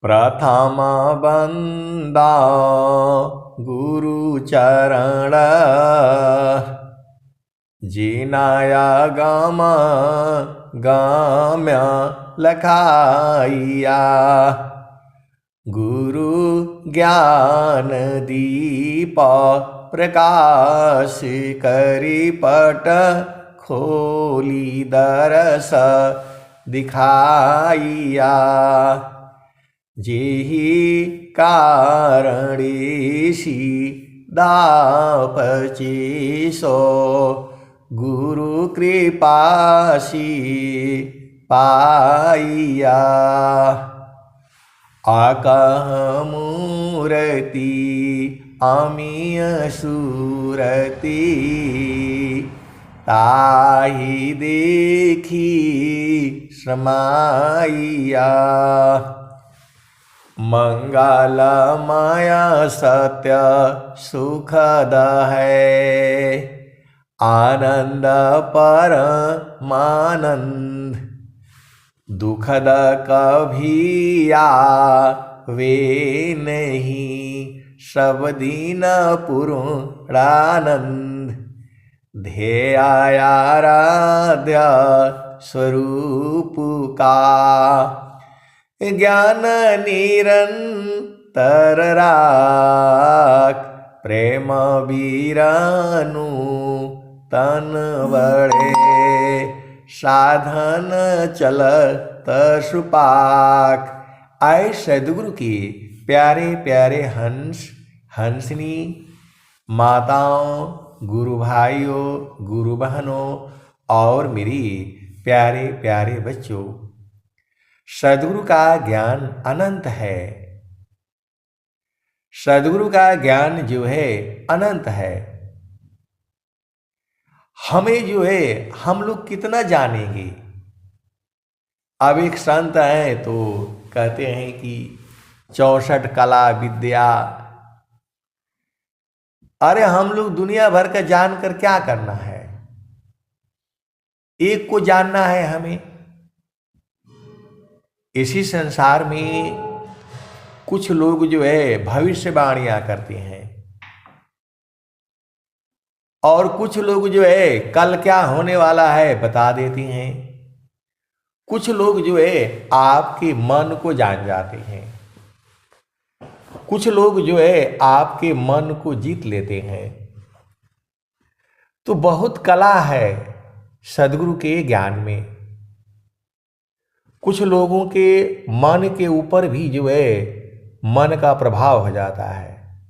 प्रथम बंदा गुरु चरण, जिनाया गम गाम्य लखाइया। गुरु ज्ञान दीप प्रकाश करी पट, खोली दरस दिखाइया। जेहि कारणेशी दापचेसो, गुरु कृपासी पाइया। आकह मूर्ति अमीय सूरति, ताहि देखी समाइया। मंगलमय सत्य सुखद है, आनंद परमानंद। दुखद कभी आवे नहीं, सब दिन पूर्णानंद। ध्येयाराध्य स्वरूप का, ज्ञान निरंतर राख। प्रेम बीरानु तन बड़े, साधन चलत सुपाक। आए सद्गुरु के प्यारे प्यारे हंस हंसनी, माताओं, गुरु भाइयों, गुरु बहनों और मेरी प्यारे प्यारे बच्चों, सद्गुरु का ज्ञान अनंत है। सद्गुरु का ज्ञान जो है अनंत है। हमें जो है हम लोग कितना जानेंगे। अब एक संत हैं तो कहते हैं कि 64 कला विद्या। अरे हम लोग दुनिया भर का जानकर क्या करना है? एक को जानना है हमें। इसी संसार में कुछ लोग जो है भविष्यवाणियां करते हैं, और कुछ लोग जो है कल क्या होने वाला है बता देते हैं। कुछ लोग जो है आपके मन को जान जाते हैं। कुछ लोग जो है आपके मन को जीत लेते हैं। तो बहुत कला है सद्गुरु के ज्ञान में। कुछ लोगों के मन के ऊपर भी जो है मन का प्रभाव हो जाता है।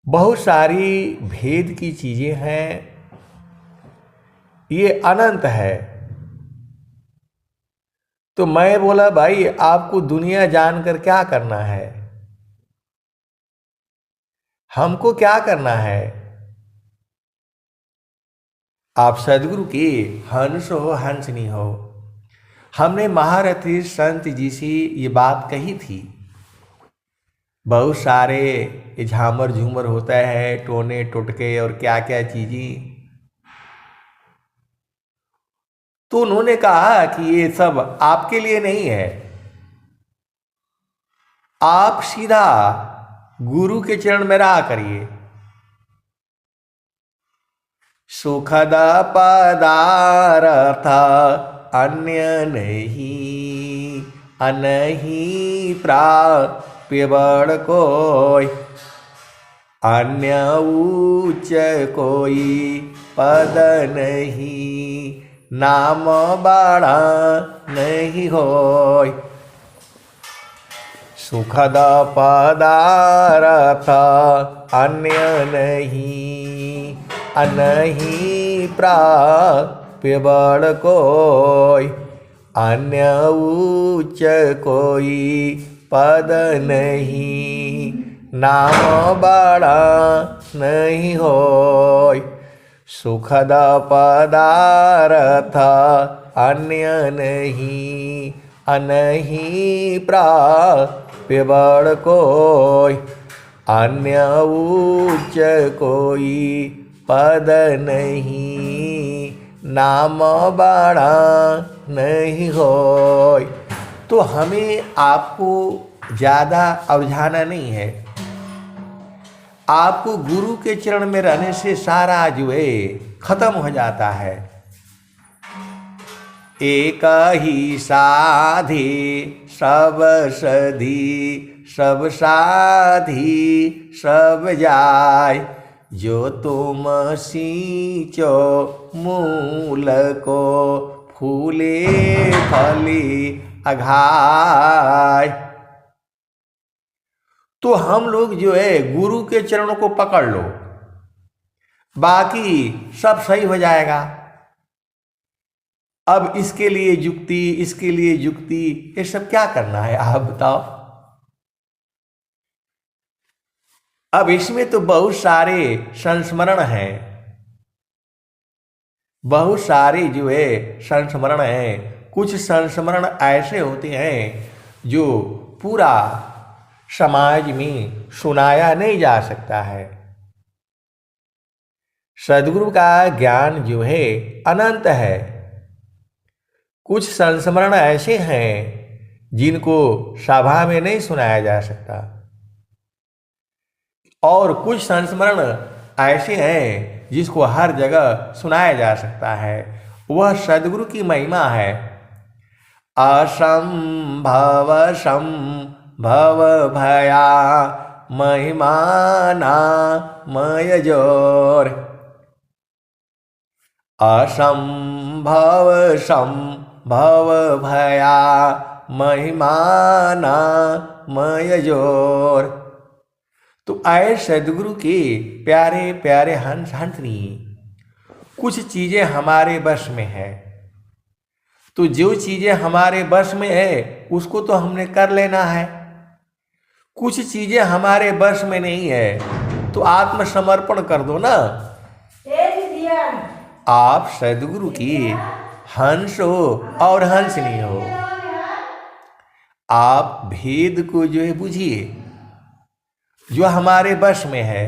बहुत सारी भेद की चीजें हैं, ये अनंत है। तो मैं बोला भाई आपको दुनिया जानकर क्या करना है? हमको क्या करना है? आप सद्गुरु के हंस हो हंसनी हो। हमने महारथी संत जी से ये बात कही थी। बहुत सारे झामर झूमर होता है, टोने टोटके और क्या क्या चीजें। तो उन्होंने कहा कि ये सब आपके लिए नहीं है। आप सीधा गुरु के चरण में रहा करिए। सुखद पदार्थ अन्य नहीं, अनहि प्राप्य बड़ कोई। अन्य उच्च कोई पद नहीं, नाम बड़ा नहीं होय। सुखद पदार्थ अन्य नहीं, अनहि प्राप्य बड़ कोई। अन्य उच्च कोई पद नहीं, नाम बड़ा नहीं होय। सुखद पदार्थ अन्य नहीं, अनहि प्राप्य बड़ कोई। अन्य उच्च कोई पद नहीं, नाम बड़ा नहीं होय। तो हमें आपको ज़्यादा उलझाना नहीं है। आपको गुरु के चरण में रहने से सारा जो है खत्म हो जाता है। एक ही साधी सब सधी, सब साधी सब जाय, जो तुम सींचो मूल को, फूले फली अघाय। तो हम लोग जो है गुरु के चरणों को पकड़ लो, बाकी सब सही हो जाएगा। अब इसके लिए युक्ति, इसके लिए युक्ति, ये सब क्या करना है आप बताओ। अब इसमें तो बहुत सारे संस्मरण हैं, बहुत सारे जो है संस्मरण हैं। कुछ संस्मरण ऐसे होते हैं जो पूरा समाज में सुनाया नहीं जा सकता है। सद्गुरु का ज्ञान जो है अनंत है। कुछ संस्मरण ऐसे हैं जिनको सभा में नहीं सुनाया जा सकता, और कुछ संस्मरण ऐसे हैं जिसको हर जगह सुनाया जा सकता है। वह सद्गुरु की महिमा है। असंभव संभव भया महिमाना मय जोर, असंभव संभव भया महिमाना मय जोर। तो आए सद्गुरु के प्यारे प्यारे हंस हंसनी, कुछ चीजें हमारे वश में है। तो जो चीजें हमारे वश में है उसको तो हमने कर लेना है। कुछ चीजें हमारे वश में नहीं है तो आत्मसमर्पण कर दो ना। आप सद्गुरु की हंस हो और हंसनी हो। आप भेद को जो है बुझिए, जो हमारे वश में है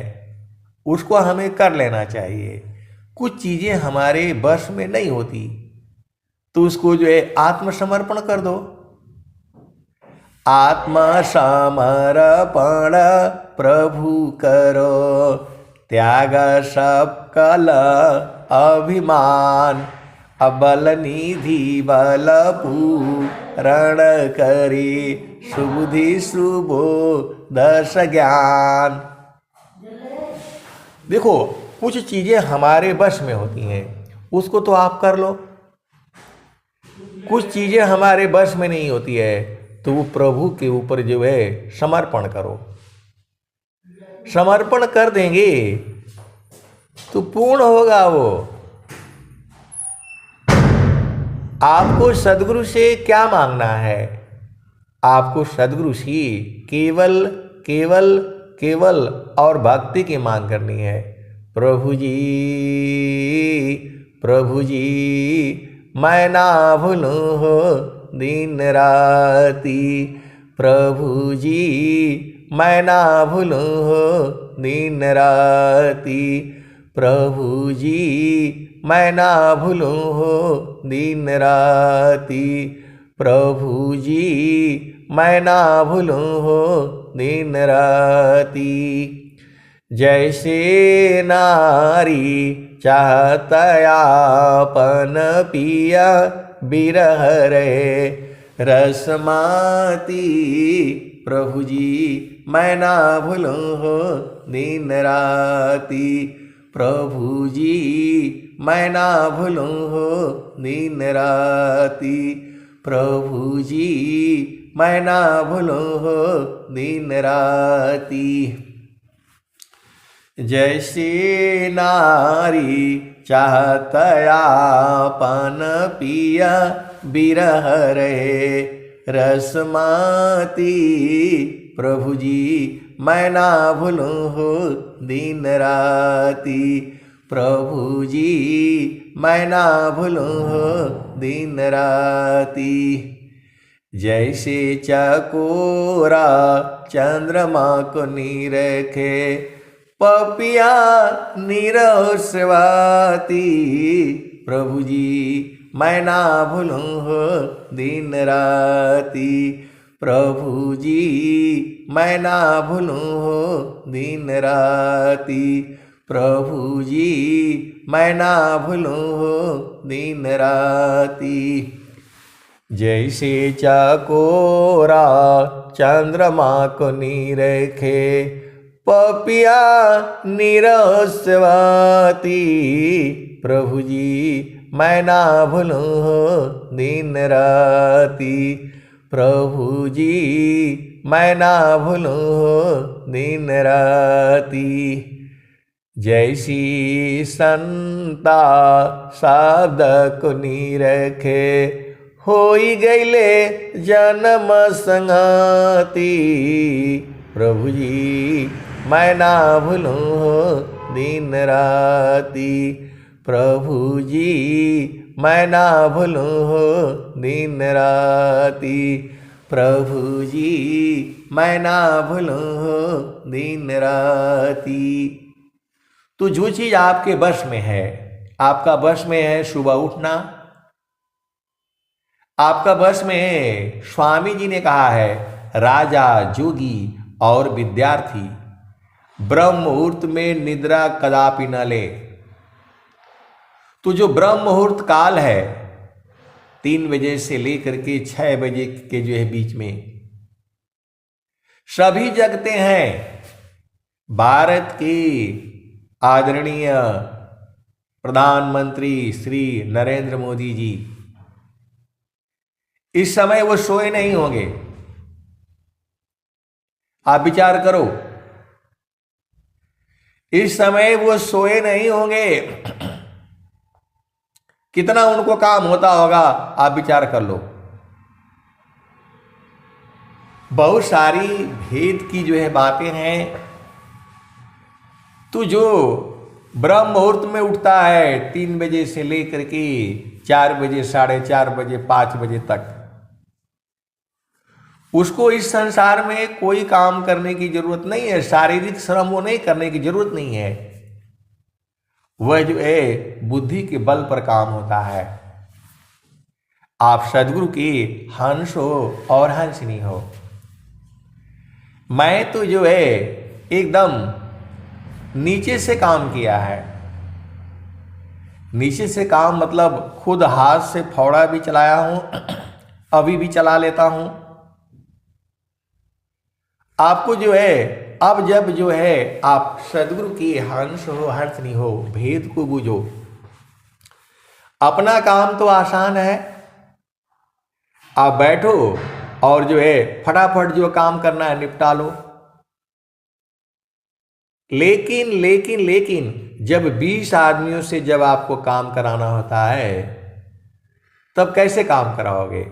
उसको हमें कर लेना चाहिए। कुछ चीजें हमारे वश में नहीं होती तो उसको जो है आत्मसमर्पण कर दो। आत्मसमर्पण प्रभु करो, त्याग सब कल अभिमान, अबल निधि बल पूरण करी, सुबुद्धि सुबो दर्श ज्ञान। देखो कुछ चीजें हमारे वश में होती हैं उसको तो आप कर लो। कुछ चीजें हमारे वश में नहीं होती है तो वो प्रभु के ऊपर जो है समर्पण करो। समर्पण कर देंगे तो पूर्ण होगा वो। आपको सद्गुरु से क्या मांगना है? आपको सद्गुरु से केवल केवल केवल और भक्ति की मांग करनी है। प्रभु जी, प्रभु जी, मैं ना भूलूं हो दिन राती, प्रभु जी मैं ना भूलूं हो दिन राती, प्रभु जी मैं ना भूलूं हो दिन राती, प्रभु जी मैं ना भूलूं हो दिन राती। जैसे नारी चाहतयापन पिया बिरह रे रसमाती, प्रभु जी मैं ना भूलूं हो दिन राती, प्रभु जी मैं ना भूलूं हो दिन राती, प्रभु जी मैं ना भूलूं हो दिन राती। जैसे नारी चाहतयापन पिया बिरह रे रसमाती, प्रभु जी मैं ना भूलूं हो दिन राती, प्रभु जी मैं ना भूलूं हो दिन राती। जैसे चकोरा चंद्रमा को निरखे पपिया निरस्वाती, प्रभु जी मैं ना भूलूं हो दिन राती। प्रभु जी मैं ना भूलूं हो दिन राती। प्रभु जी मैं ना भूलूं हो दिन राती। जैसे चकोरा चंद्रमा को निरखे पपिया निरस्वाती। प्रभु जी मैं ना भूलूं हो दिन राती। प्रभु जी मैं ना भूलूं हो दिन राती। जैसी संता शब्द को निरखे होई गईले जन्म संगाती। प्रभु जी मैं ना भूलूं हो दिन राती। प्रभु जी मैं ना भूलूं हो दिन राती। प्रभु जी मैं ना भूलूं हो दिन राती। तो जो चीज आपके वश में है, आपका वश में है सुबह उठना, आपका वश में है। स्वामी जी ने कहा है राजा जोगी और विद्यार्थी ब्रह्म मुहूर्त में निद्रा कदापि न ले। तो जो ब्रह्म मुहूर्त काल है 3 बजे से लेकर के 6 बजे के जो है बीच में सभी जगते हैं। भारत के आदरणीय प्रधानमंत्री श्री नरेंद्र मोदी जी इस समय वो सोए नहीं होंगे। आप विचार करो, इस समय वो सोए नहीं होंगे। कितना उनको काम होता होगा, आप विचार कर लो। बहुत सारी भेद की जो है बातें हैं। तो जो ब्रह्म मुहूर्त में उठता है 3 बजे से लेकर के 4 बजे, 4:30 बजे, 5 बजे तक, उसको इस संसार में कोई काम करने की जरूरत नहीं है। शारीरिक श्रम वो नहीं करने की जरूरत नहीं है। वह जो है बुद्धि के बल पर काम होता है। आप सदगुरु की हंस हो और हंसनी हो। मैं तो जो है एकदम नीचे से काम किया है। नीचे से काम मतलब खुद हाथ से फावड़ा भी चलाया हूं, अभी भी चला लेता हूं। आपको जो है अब जब जो है आप सदगुरु की हंस हो हंसनी हो, भेद को बूझो। अपना काम तो आसान है, आप बैठो और जो है फटाफट जो काम करना है निपटा लो। लेकिन लेकिन लेकिन जब 20 आदमियों से जब आपको काम कराना होता है तब कैसे काम कराओगे?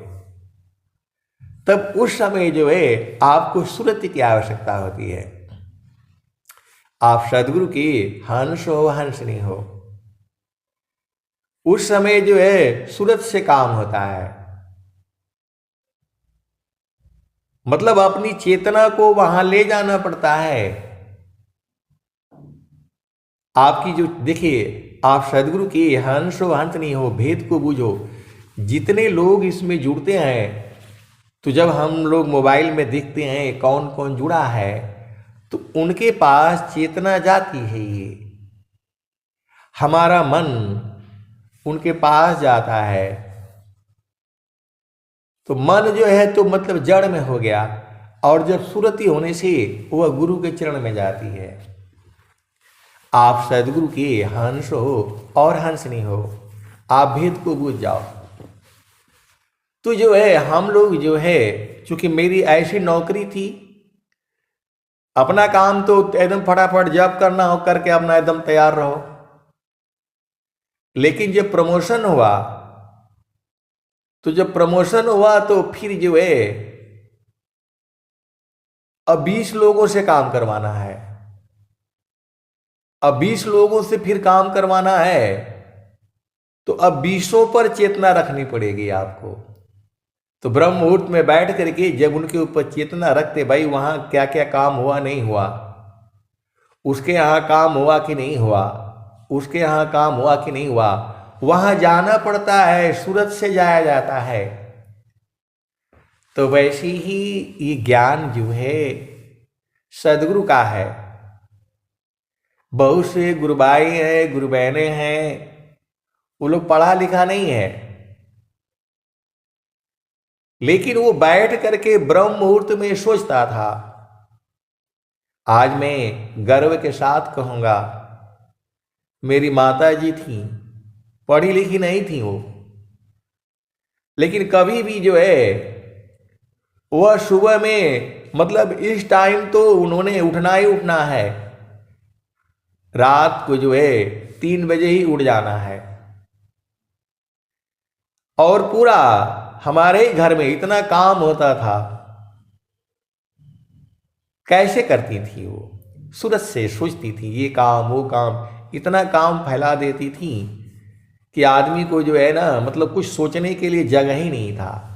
तब उस समय जो है आपको सुरति की आवश्यकता होती है। आप सदगुरु की हंस हो हंसनी हो, उस समय जो है सूरत से काम होता है। मतलब अपनी चेतना को वहां ले जाना पड़ता है। आपकी जो देखिए, आप सदगुरु की हंस हो हंसनी हो, भेद को बूझो। जितने लोग इसमें जुड़ते हैं, तो जब हम लोग मोबाइल में देखते हैं कौन कौन जुड़ा है, तो उनके पास चेतना जाती है। ये हमारा मन उनके पास जाता है, तो मन जो है तो मतलब जड़ में हो गया, और जब सुरति होने से वह गुरु के चरण में जाती है। आप सदगुरु की हंस हो और हंसनी हो, आप भेद को बूझ जाओ। तो जो है हम लोग जो है, चूंकि मेरी ऐसी नौकरी थी, अपना काम तो एकदम फटाफट जब करना हो करके अपना एकदम तैयार रहो। लेकिन जब प्रमोशन हुआ, तो जब प्रमोशन हुआ तो फिर जो है अब 20 लोगों से काम करवाना है। अब 20 लोगों से फिर काम करवाना है, तो अब 20 पर चेतना रखनी पड़ेगी आपको। तो ब्रह्म मुहूर्त में बैठ करके जब उनके ऊपर चेतना रखते, भाई वहां क्या क्या काम हुआ नहीं हुआ, उसके यहाँ काम हुआ कि नहीं हुआ, उसके यहाँ काम हुआ कि नहीं हुआ, वहां जाना पड़ता है, सूरत से जाया जाता है। तो वैसी ही ये ज्ञान जो है सदगुरु का है। बहुत से गुरुबाई हैं, गुरु बहनें हैं, वो लोग पढ़ा लिखा नहीं है, लेकिन वो बैठ करके ब्रह्म मुहूर्त में सोचता था। आज मैं गर्व के साथ कहूंगा, मेरी माता जी थी, पढ़ी लिखी नहीं थी वो, लेकिन कभी भी जो है वह सुबह में मतलब इस टाइम तो उन्होंने उठना ही उठना है, रात को जो है 3 बजे ही उठ जाना है। और पूरा हमारे घर में इतना काम होता था, कैसे करती थी वो? सूरत से सोचती थी, ये काम वो काम, इतना काम फैला देती थी कि आदमी को जो है ना मतलब कुछ सोचने के लिए जगह ही नहीं था।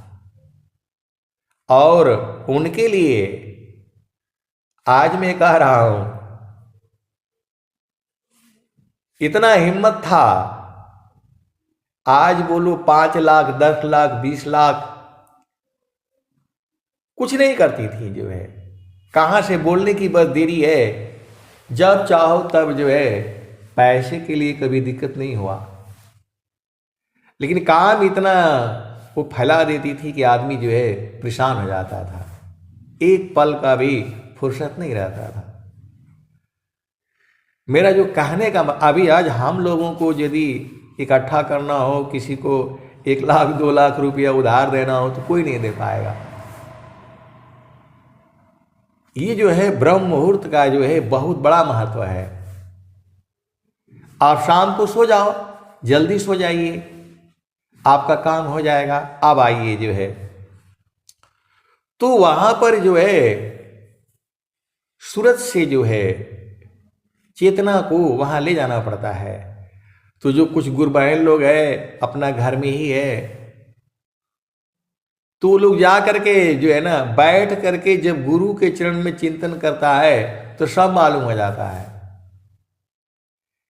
और उनके लिए आज मैं कह रहा हूं, इतना हिम्मत था। आज बोलो 5 लाख 10 लाख 20 लाख कुछ नहीं करती थी जो है, कहां से बोलने की बस देरी है। जब चाहो तब जो है, पैसे के लिए कभी दिक्कत नहीं हुआ, लेकिन काम इतना वो फैला देती थी कि आदमी जो है परेशान हो जाता था, एक पल का भी फुर्सत नहीं रहता था। मेरा जो कहने का अभी आज हम लोगों को यदि इकट्ठा करना हो, किसी को 1 लाख 2 लाख रुपया उधार देना हो तो कोई नहीं दे पाएगा। ये जो है ब्रह्म मुहूर्त का जो है बहुत बड़ा महत्व है। आप शाम को सो जाओ, जल्दी सो जाइए, आपका काम हो जाएगा। अब आइए जो है, तो वहां पर जो है सूरत से जो है चेतना को वहां ले जाना पड़ता है। तो जो कुछ गुरबहन लोग हैं अपना घर में ही है, तो वो लोग जा करके जो है ना बैठ करके जब गुरु के चरण में चिंतन करता है तो सब मालूम हो जाता है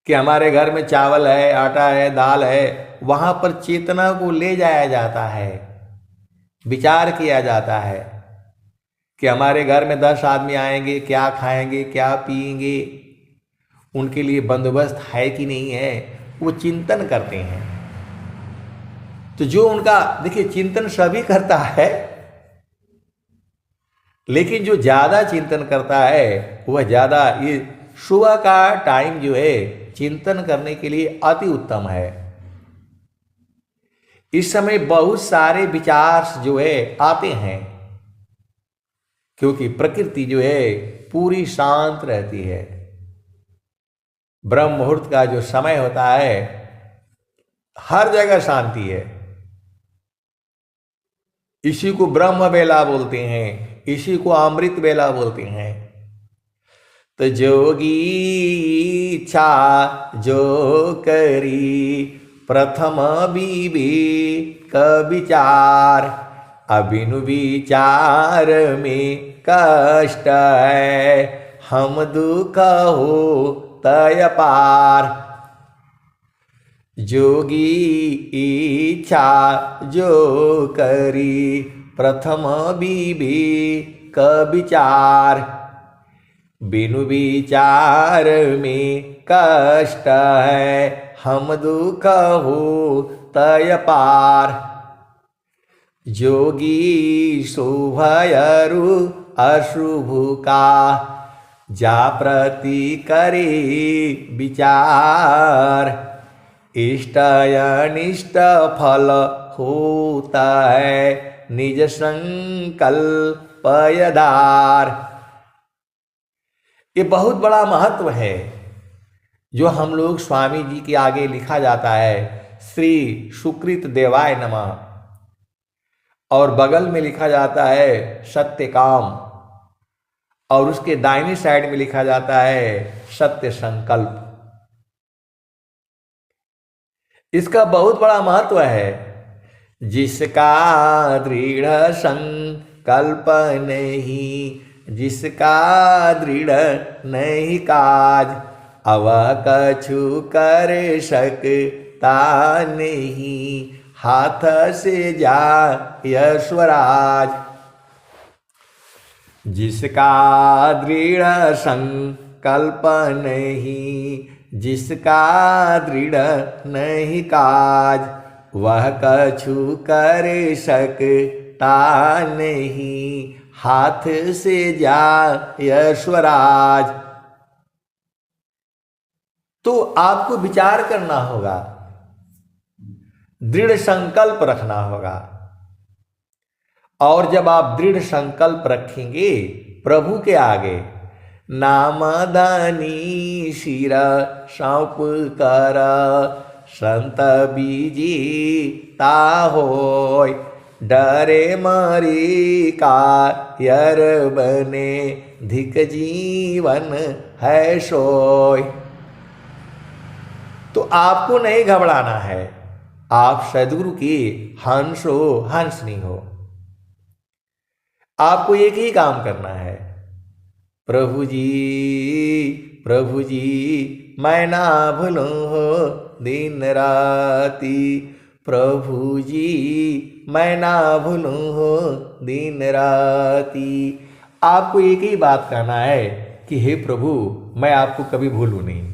कि हमारे घर में चावल है, आटा है, दाल है। वहां पर चेतना को ले जाया जाता है, विचार किया जाता है कि हमारे घर में 10 आदमी आएंगे, क्या खाएंगे, क्या पिएंगे, उनके लिए बंदोबस्त है कि नहीं है, वो चिंतन करते हैं। तो जो उनका देखिए चिंतन सभी करता है, लेकिन जो ज्यादा चिंतन करता है वह ज्यादा, ये सुबह का टाइम जो है चिंतन करने के लिए अति उत्तम है। इस समय बहुत सारे विचार जो है आते हैं, क्योंकि प्रकृति जो है पूरी शांत रहती है। ब्रह्म मुहूर्त का जो समय होता है हर जगह शांति है। इसी को ब्रह्म बेला बोलते हैं, इसी को अमृत बेला बोलते हैं। तो जोगी इच्छा जो करी प्रथम विवेक विचार, अबिनु विचार में कष्ट है, हम दुख हो तय पार। जोगी इच्छा जो करी प्रथम विवेक विचार, बिनु विचार में कष्ट है, हम दुख हो तय पार। जोगी शुभयरु अशुभ का जा प्रति करे विचार, इष्ट अनिष्ट फल होता है निज संकल्प यदार। ये बहुत बड़ा महत्व है जो हम लोग स्वामी जी के आगे लिखा जाता है, श्री सुकृत देवाय नमः, और बगल में लिखा जाता है सत्य काम, और उसके दाहिनी साइड में लिखा जाता है सत्य संकल्प। इसका बहुत बड़ा महत्व है। जिसका दृढ़ संकल्प नहीं, जिसका दृढ़ नहीं काज, अवह कछु कर सक नहीं, हाथ से जाय स्वराज। जिसका दृढ़ संकल्प नहीं, जिसका दृढ़ नहीं काज, वह कछु कर सकता नहीं, हाथ से जाय स्वराज। तो आपको विचार करना होगा, दृढ़ संकल्प रखना होगा। और जब आप दृढ़ संकल्प रखेंगे प्रभु के आगे, नामदानी शिर सौंप कर, संत बीजी ताहोय, डरे मरी कायर बने, धिक जीवन है सोय। तो आपको नहीं घबराना है, आप सद्गुरु की हंस हो, हंसनी हो। आपको एक ही काम करना है, प्रभु जी मैं ना भूलूं हो दिन राती, प्रभु जी मैं ना भूलूं हो दिन राती। आपको एक ही बात कहना है कि हे प्रभु मैं आपको कभी भूलूं नहीं।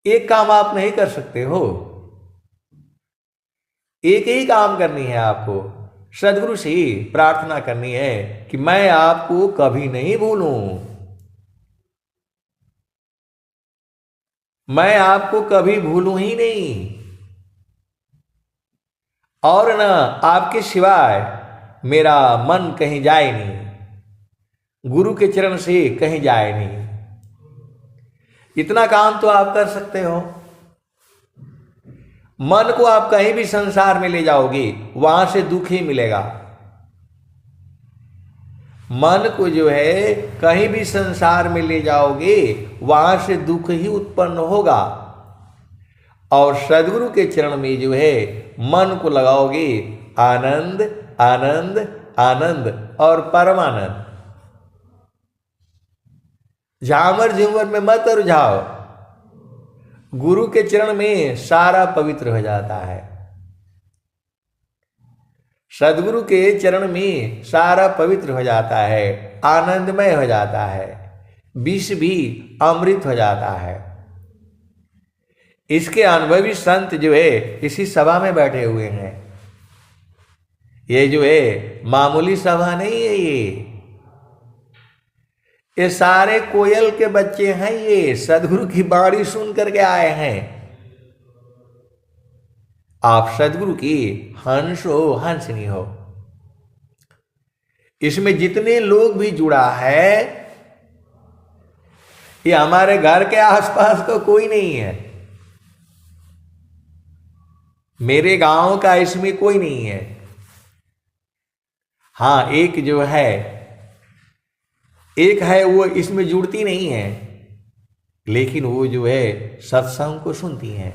एक काम आप नहीं कर सकते हो, एक ही काम करनी है आपको, सद्गुरु से प्रार्थना करनी है कि मैं आपको कभी नहीं भूलूं, मैं आपको कभी भूलूं ही नहीं, और न आपके सिवाय मेरा मन कहीं जाए नहीं, गुरु के चरण से कहीं जाए नहीं। इतना काम तो आप कर सकते हो। मन को आप कहीं भी संसार में ले जाओगे वहां से दुख ही मिलेगा। मन को जो है कहीं भी संसार में ले जाओगे वहां से दुख ही उत्पन्न होगा। और सद्गुरु के चरण में जो है मन को लगाओगे, आनंद आनंद आनंद और परमानंद। झामर झूमर में मत रुझाओ, गुरु के चरण में सारा पवित्र हो जाता है। सद्गुरु के चरण में सारा पवित्र हो जाता है, आनंदमय हो जाता है, विष भी अमृत हो जाता है। इसके अनुभवी संत जो है इसी सभा में बैठे हुए हैं। ये जो है मामूली सभा नहीं है, ये सारे कोयल के बच्चे हैं, ये सद्गुरु की बाणी सुन करके आए हैं। आप सद्गुरु की हंस हो, हंसनी हो। इसमें जितने लोग भी जुड़ा है ये हमारे घर के आसपास तो कोई नहीं है, मेरे गांव का इसमें कोई नहीं है। हाँ एक जो है, एक है वो इसमें जुड़ती नहीं है, लेकिन वो जो है सत्संग को सुनती हैं।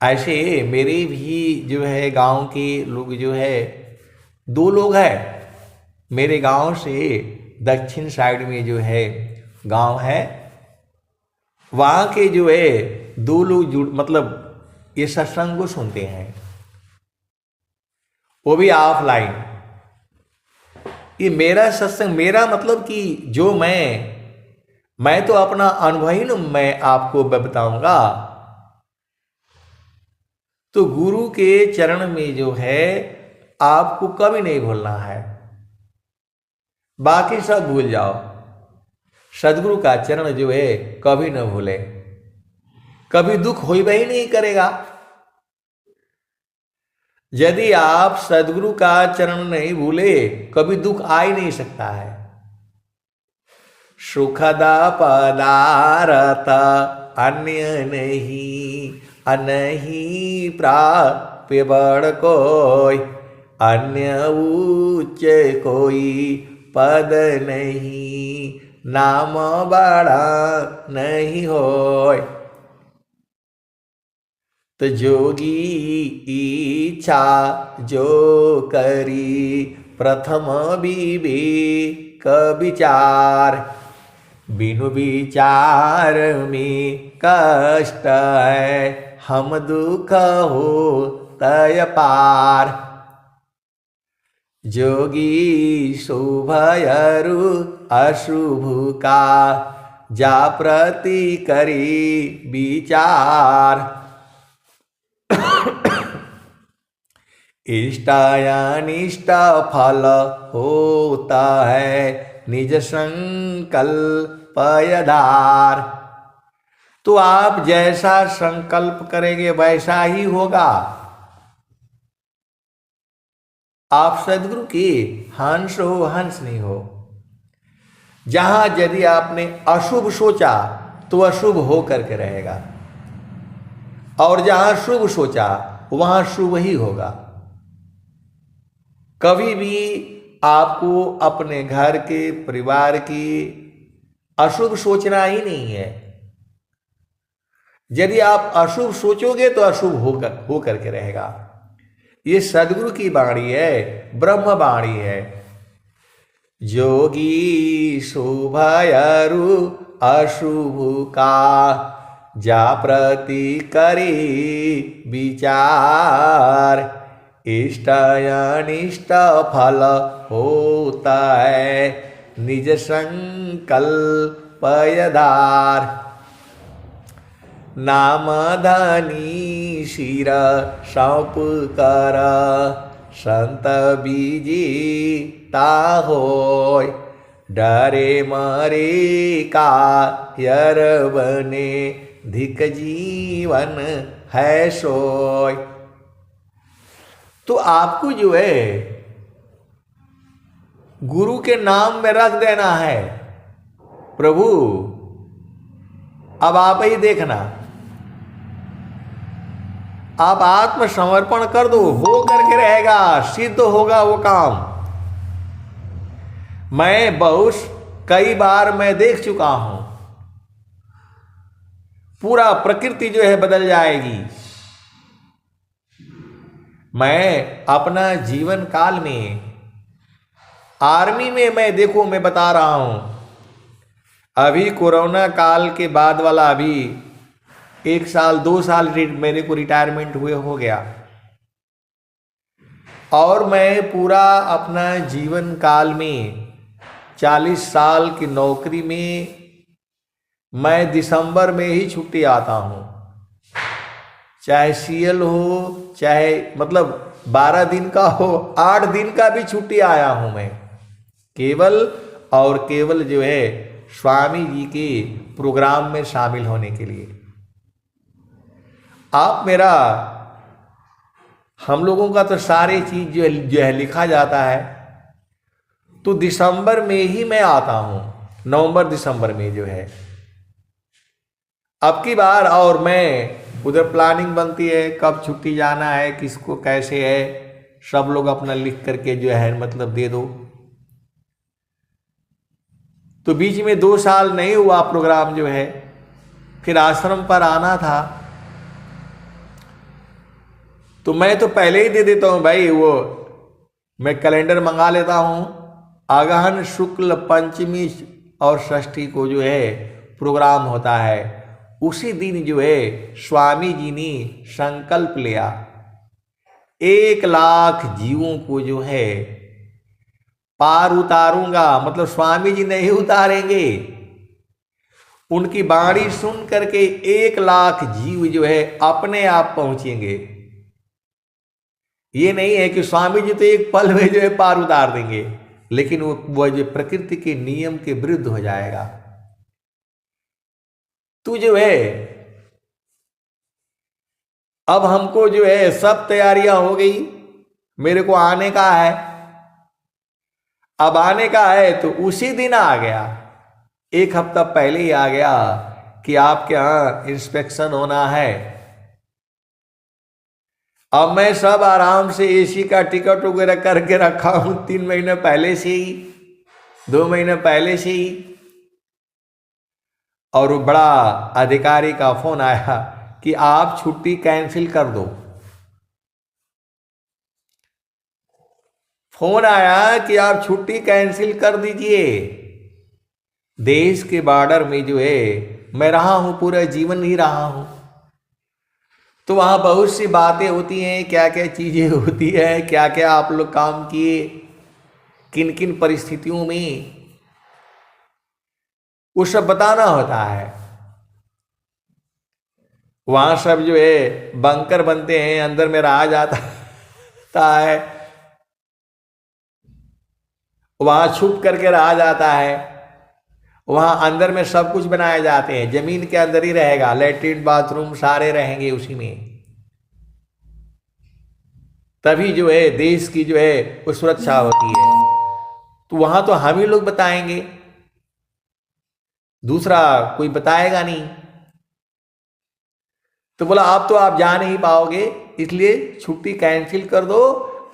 ऐसे मेरे भी जो है गांव के लोग जो है, दो लोग हैं मेरे गांव से दक्षिण साइड में जो है गांव है, वहाँ के जो है दो लोग मतलब ये सत्संग को सुनते हैं, वो भी ऑफलाइन। ये मेरा सत्संग, मेरा मतलब कि जो मैं तो अपना अनुभव ही न मैं आपको बताऊंगा। तो गुरु के चरण में जो है आपको कभी नहीं भूलना है, बाकी सब भूल जाओ। सद्गुरु का चरण जो है कभी न भूले, कभी दुख हो ही नहीं करेगा। यदि आप सद्गुरु का चरण नहीं भूले कभी दुख आ ही नहीं सकता है। सुखदा पदारथ अन्य नहीं, अनही प्राप्य बड़ कोई, अन्य उच्च कोई पद नहीं, नाम बड़ा नहीं होय। तो जोगी इच्छा जो करी, प्रथम विवेक विचार, बिनु विचार में कष्ट है हम दुख हो तय पार। जोगी शुभयरु अशुभ का जा प्रति करी विचार। इष्टायानिष्ट फल होता है निज संकल्प यधार। तो आप जैसा संकल्प करेंगे वैसा ही होगा। आप सदगुरु के हंस हो हंस नहीं हो। जहां यदि आपने अशुभ सोचा तो अशुभ हो करके रहेगा, और जहां शुभ सोचा वहां शुभ ही होगा। कभी भी आपको अपने घर के परिवार की अशुभ सोचना ही नहीं है। यदि आप अशुभ सोचोगे तो अशुभ हो करके रहेगा। ये सदगुरु की वाणी है, ब्रह्म वाणी है। जोगी शुभयरु अशुभ का जा प्रति करी विचार। इष्ट अनिष्ट फल होता है निज संकल्प यधार। नाम धनी शिर सौंप कर संत बीजी होय। डरे मरे का यर बने धिक जीवन है सोय। तो आपको जो है गुरु के नाम में रख देना है, प्रभु अब आप ही देखना। आप आत्मसमर्पण कर दो, हो करके रहेगा, सिद्ध होगा वो काम। मैं बहुत कई बार मैं देख चुका हूं, पूरा प्रकृति जो है बदल जाएगी। मैं अपना जीवन काल में आर्मी में मैं देखो, मैं बता रहा हूं, अभी कोरोना काल के बाद वाला अभी 1 साल 2 साल मेरे को रिटायरमेंट हुए हो गया, और मैं पूरा अपना जीवन काल में 40 साल की नौकरी में मैं दिसंबर में ही छुट्टी आता हूं। चाहे सीएल हो, चाहे मतलब 12 दिन का हो, 8 दिन का भी छुट्टी आया हूं मैं, केवल और केवल जो है स्वामी जी के प्रोग्राम में शामिल होने के लिए। आप मेरा, हम लोगों का तो सारी चीज जो है लिखा जाता है, तो दिसंबर में ही मैं आता हूं, नवंबर दिसंबर में जो है अब की बार। और मैं उधर प्लानिंग बनती है कब छुट्टी जाना है, किसको कैसे है, सब लोग अपना लिख करके जो है मतलब दे दो। तो बीच में 2 साल नहीं हुआ प्रोग्राम जो है, फिर आश्रम पर आना था, तो मैं तो पहले ही दे देता हूं भाई, वो मैं कैलेंडर मंगा लेता हूं। अगहन शुक्ल पंचमी और षष्ठी को जो है प्रोग्राम होता है, उसी दिन जो है स्वामी जी ने संकल्प लिया 1 लाख जीवों को जो है पार उतारूंगा। मतलब स्वामी जी नहीं उतारेंगे, उनकी वाणी सुन करके 1 लाख जीव जो है अपने आप पहुंचेंगे। ये नहीं है कि स्वामी जी तो एक पल में जो है पार उतार देंगे, लेकिन वो जो प्रकृति के नियम के विरुद्ध हो जाएगा। तू जो है अब हमको जो है सब तैयारियां हो गई, मेरे को आने का है, अब आने का है तो उसी दिन आ गया, 1 हफ्ता पहले ही आ गया कि आपके यहाँ इंस्पेक्शन होना है। अब मैं सब आराम से एसी का टिकट वगैरह करके रखा हूं 3 महीने पहले से ही, 2 महीने पहले से ही। और बड़ा अधिकारी का फोन आया कि आप छुट्टी कैंसिल कर दो। फोन आया कि आप छुट्टी कैंसिल कर दीजिए। देश के बॉर्डर में जो है मैं रहा हूं, पूरा जीवन ही रहा हूं। तो वहां बहुत सी बातें होती हैं, क्या क्या चीजें होती है, क्या क्या आप लोग काम किए, किन किन परिस्थितियों में, वो सब बताना होता है। वहां सब जो है बंकर बनते हैं, अंदर में रहा जाता है, वहां छुप करके रहा जाता है। वहां अंदर में सब कुछ बनाए जाते हैं, जमीन के अंदर ही रहेगा, लैट्रिन बाथरूम सारे रहेंगे उसी में। तभी जो है देश की जो है वो सुरक्षा होती है। तो वहां तो हम ही लोग बताएंगे, दूसरा कोई बताएगा नहीं। तो बोला अब तो आप जा नहीं पाओगे, इसलिए छुट्टी कैंसिल कर दो,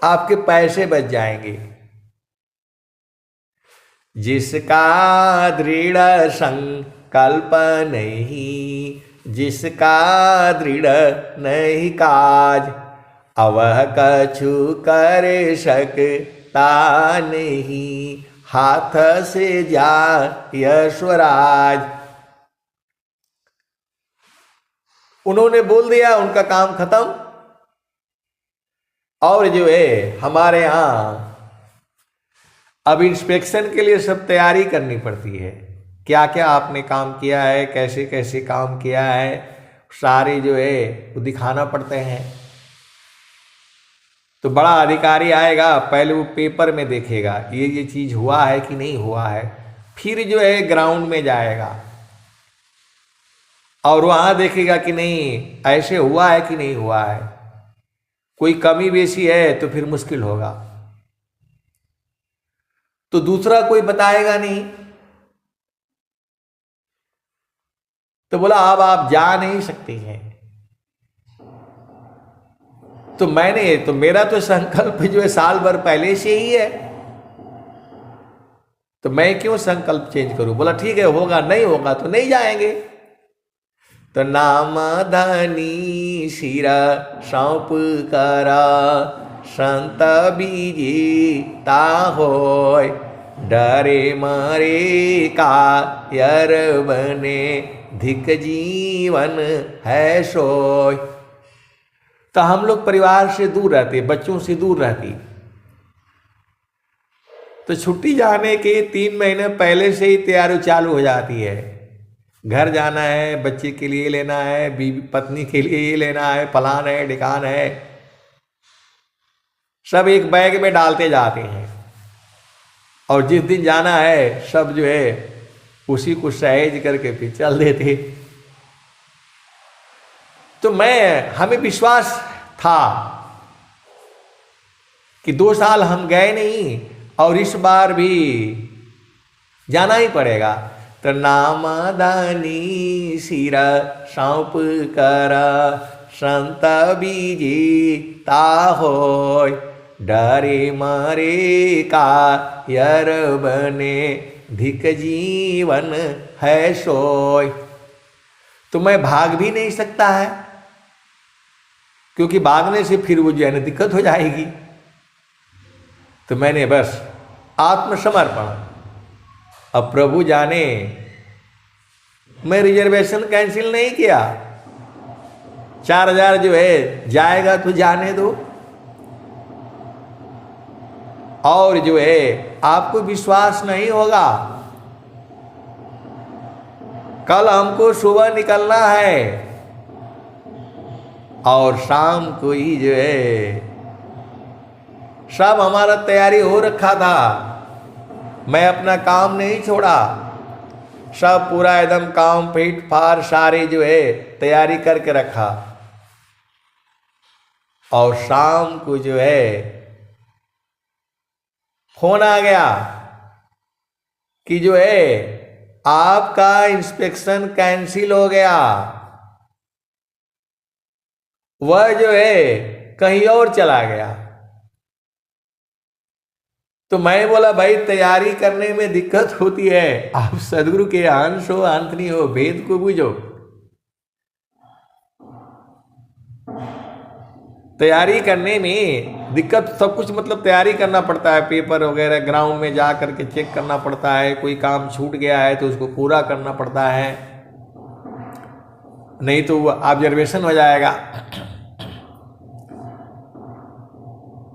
आपके पैसे बच जाएंगे। जिसका दृढ़ संकल्प नहीं, जिसका दृढ़ नहीं काज, अवह कछु कर सकता नहीं, हाथ से जा यशवराज। उन्होंने बोल दिया, उनका काम खत्म। और जो है हमारे यहां अब इंस्पेक्शन के लिए सब तैयारी करनी पड़ती है, क्या क्या आपने काम किया है, कैसे कैसे काम किया है, सारे जो है वो दिखाना पड़ते हैं। तो बड़ा अधिकारी आएगा, पहले वो पेपर में देखेगा ये चीज हुआ है कि नहीं हुआ है, फिर जो है ग्राउंड में जाएगा और वहां देखेगा कि नहीं ऐसे हुआ है कि नहीं हुआ है। कोई कमी बेसी है तो फिर मुश्किल होगा, तो दूसरा कोई बताएगा नहीं। तो बोला अब आप जा नहीं सकते हैं। तो मेरा तो संकल्प जो है साल भर पहले से ही है, तो मैं क्यों संकल्प चेंज करूं। बोला ठीक है, होगा, नहीं होगा तो नहीं जाएंगे। तो नाम धनी सिरा सौंप करा, संत बीजी ता होय, डरे मारे का यर बने, धिक जीवन है सोय। तो हम लोग परिवार से दूर रहते, बच्चों से दूर रहती, तो छुट्टी जाने के 3 महीने पहले से ही तैयारी चालू हो जाती है। घर जाना है, बच्चे के लिए लेना है, बीवी पत्नी के लिए ये लेना है, फलान है ढिकान है, सब एक बैग में डालते जाते हैं। और जिस दिन जाना है सब जो है उसी को सहेज करके फिर चल देते। तो हमें विश्वास था कि 2 साल हम गए नहीं और इस बार भी जाना ही पड़ेगा। तो नाम दानी सिरा सौंप करा, संत बीजी ता होय, डरे मारे का यर बने, धिक जीवन है सोय। तो मैं भाग भी नहीं सकता है, क्योंकि भागने से फिर वो जो है ना दिक्कत हो जाएगी। तो मैंने बस आत्मसमर्पण, अब प्रभु जाने, मैं रिजर्वेशन कैंसिल नहीं किया। 4000 जो है जाएगा तो जाने दो। और जो है आपको विश्वास नहीं होगा, कल हमको सुबह निकलना है और शाम को ही जो है सब हमारा तैयारी हो रखा था। मैं अपना काम नहीं छोड़ा, सब पूरा एकदम काम पीठ फार सारे जो है तैयारी करके रखा। और शाम को जो है फोन आ गया कि जो है आपका इंस्पेक्शन कैंसिल हो गया, वह जो है कहीं और चला गया। तो मैं बोला भाई तैयारी करने में दिक्कत होती है, आप सदगुरु के अंश हो अंत नहीं हो, भेद को बुझो। तैयारी करने में दिक्कत, सब कुछ मतलब तैयारी करना पड़ता है, पेपर वगैरह ग्राउंड में जा करके चेक करना पड़ता है, कोई काम छूट गया है तो उसको पूरा करना पड़ता है। नहीं तो वो ऑब्जर्वेशन हो जाएगा।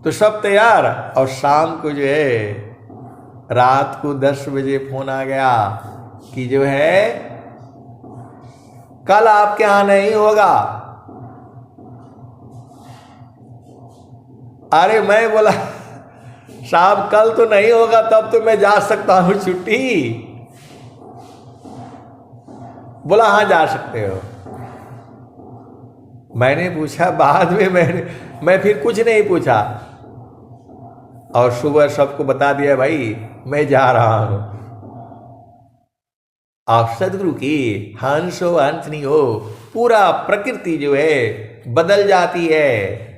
तो सब तैयार, और शाम को जो है रात को 10 बजे फोन आ गया कि जो है कल आपके यहां नहीं होगा। अरे मैं बोला साहब कल तो नहीं होगा, तब तो मैं जा सकता हूं छुट्टी। बोला हाँ जा सकते हो। मैंने पूछा बाद में, मैं फिर कुछ नहीं पूछा और सुबह सबको बता दिया भाई मैं जा रहा हूं। आप सदगुरु की हंस हो हंस नहीं हो, पूरा प्रकृति जो है बदल जाती है।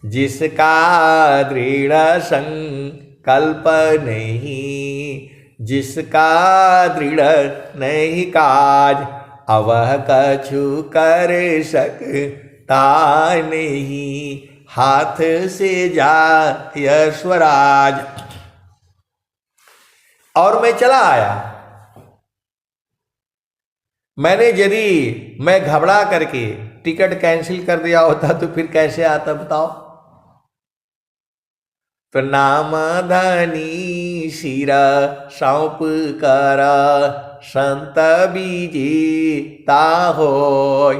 जिसका दृढ़ संकल्प नहीं, जिसका दृढ़ नहीं काज, अवह कछु कर सकता नहीं, हाथ से जाय स्वराज। और मैं चला आया। मैंने यदि मैं घबरा करके टिकट कैंसिल कर दिया होता तो फिर कैसे आता बताओ। तो नाम धनी शिरा सौंप कर संत बीजी होय,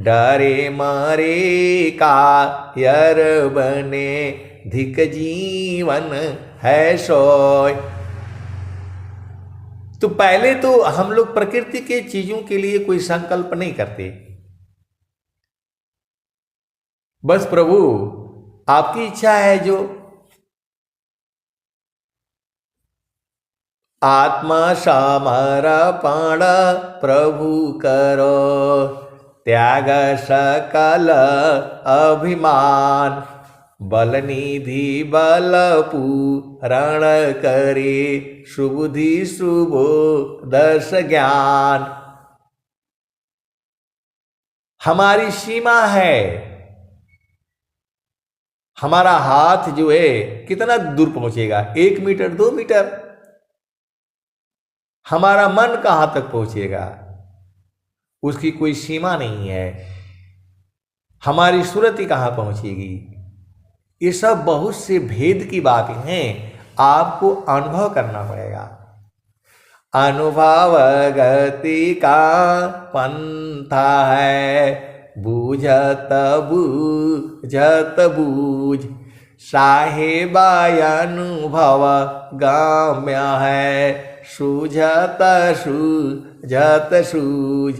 डरे मारे का यर बने धिक जीवन है सोय। तो पहले तो हम लोग प्रकृति के चीजों के लिए कोई संकल्प नहीं करते, बस प्रभु आपकी इच्छा है जो। आत्मा समर्पण प्रभु करो, त्याग सकल अभिमान, बल निधि बल पूरण करे, सुबुद्धि सुबोधस ज्ञान। हमारी सीमा है, हमारा हाथ जो है कितना दूर पहुंचेगा, 1 मीटर 2 मीटर। हमारा मन कहां तक पहुंचेगा उसकी कोई सीमा नहीं है। हमारी सुरति कहां पहुंचेगी, ये सब बहुत से भेद की बातें हैं, आपको अनुभव करना पड़ेगा। अनुभव गति का पंथा है, बूझत बूझत बूझ, साहेबा अनुभव गाम्य है, सूझत सूझत सूझ।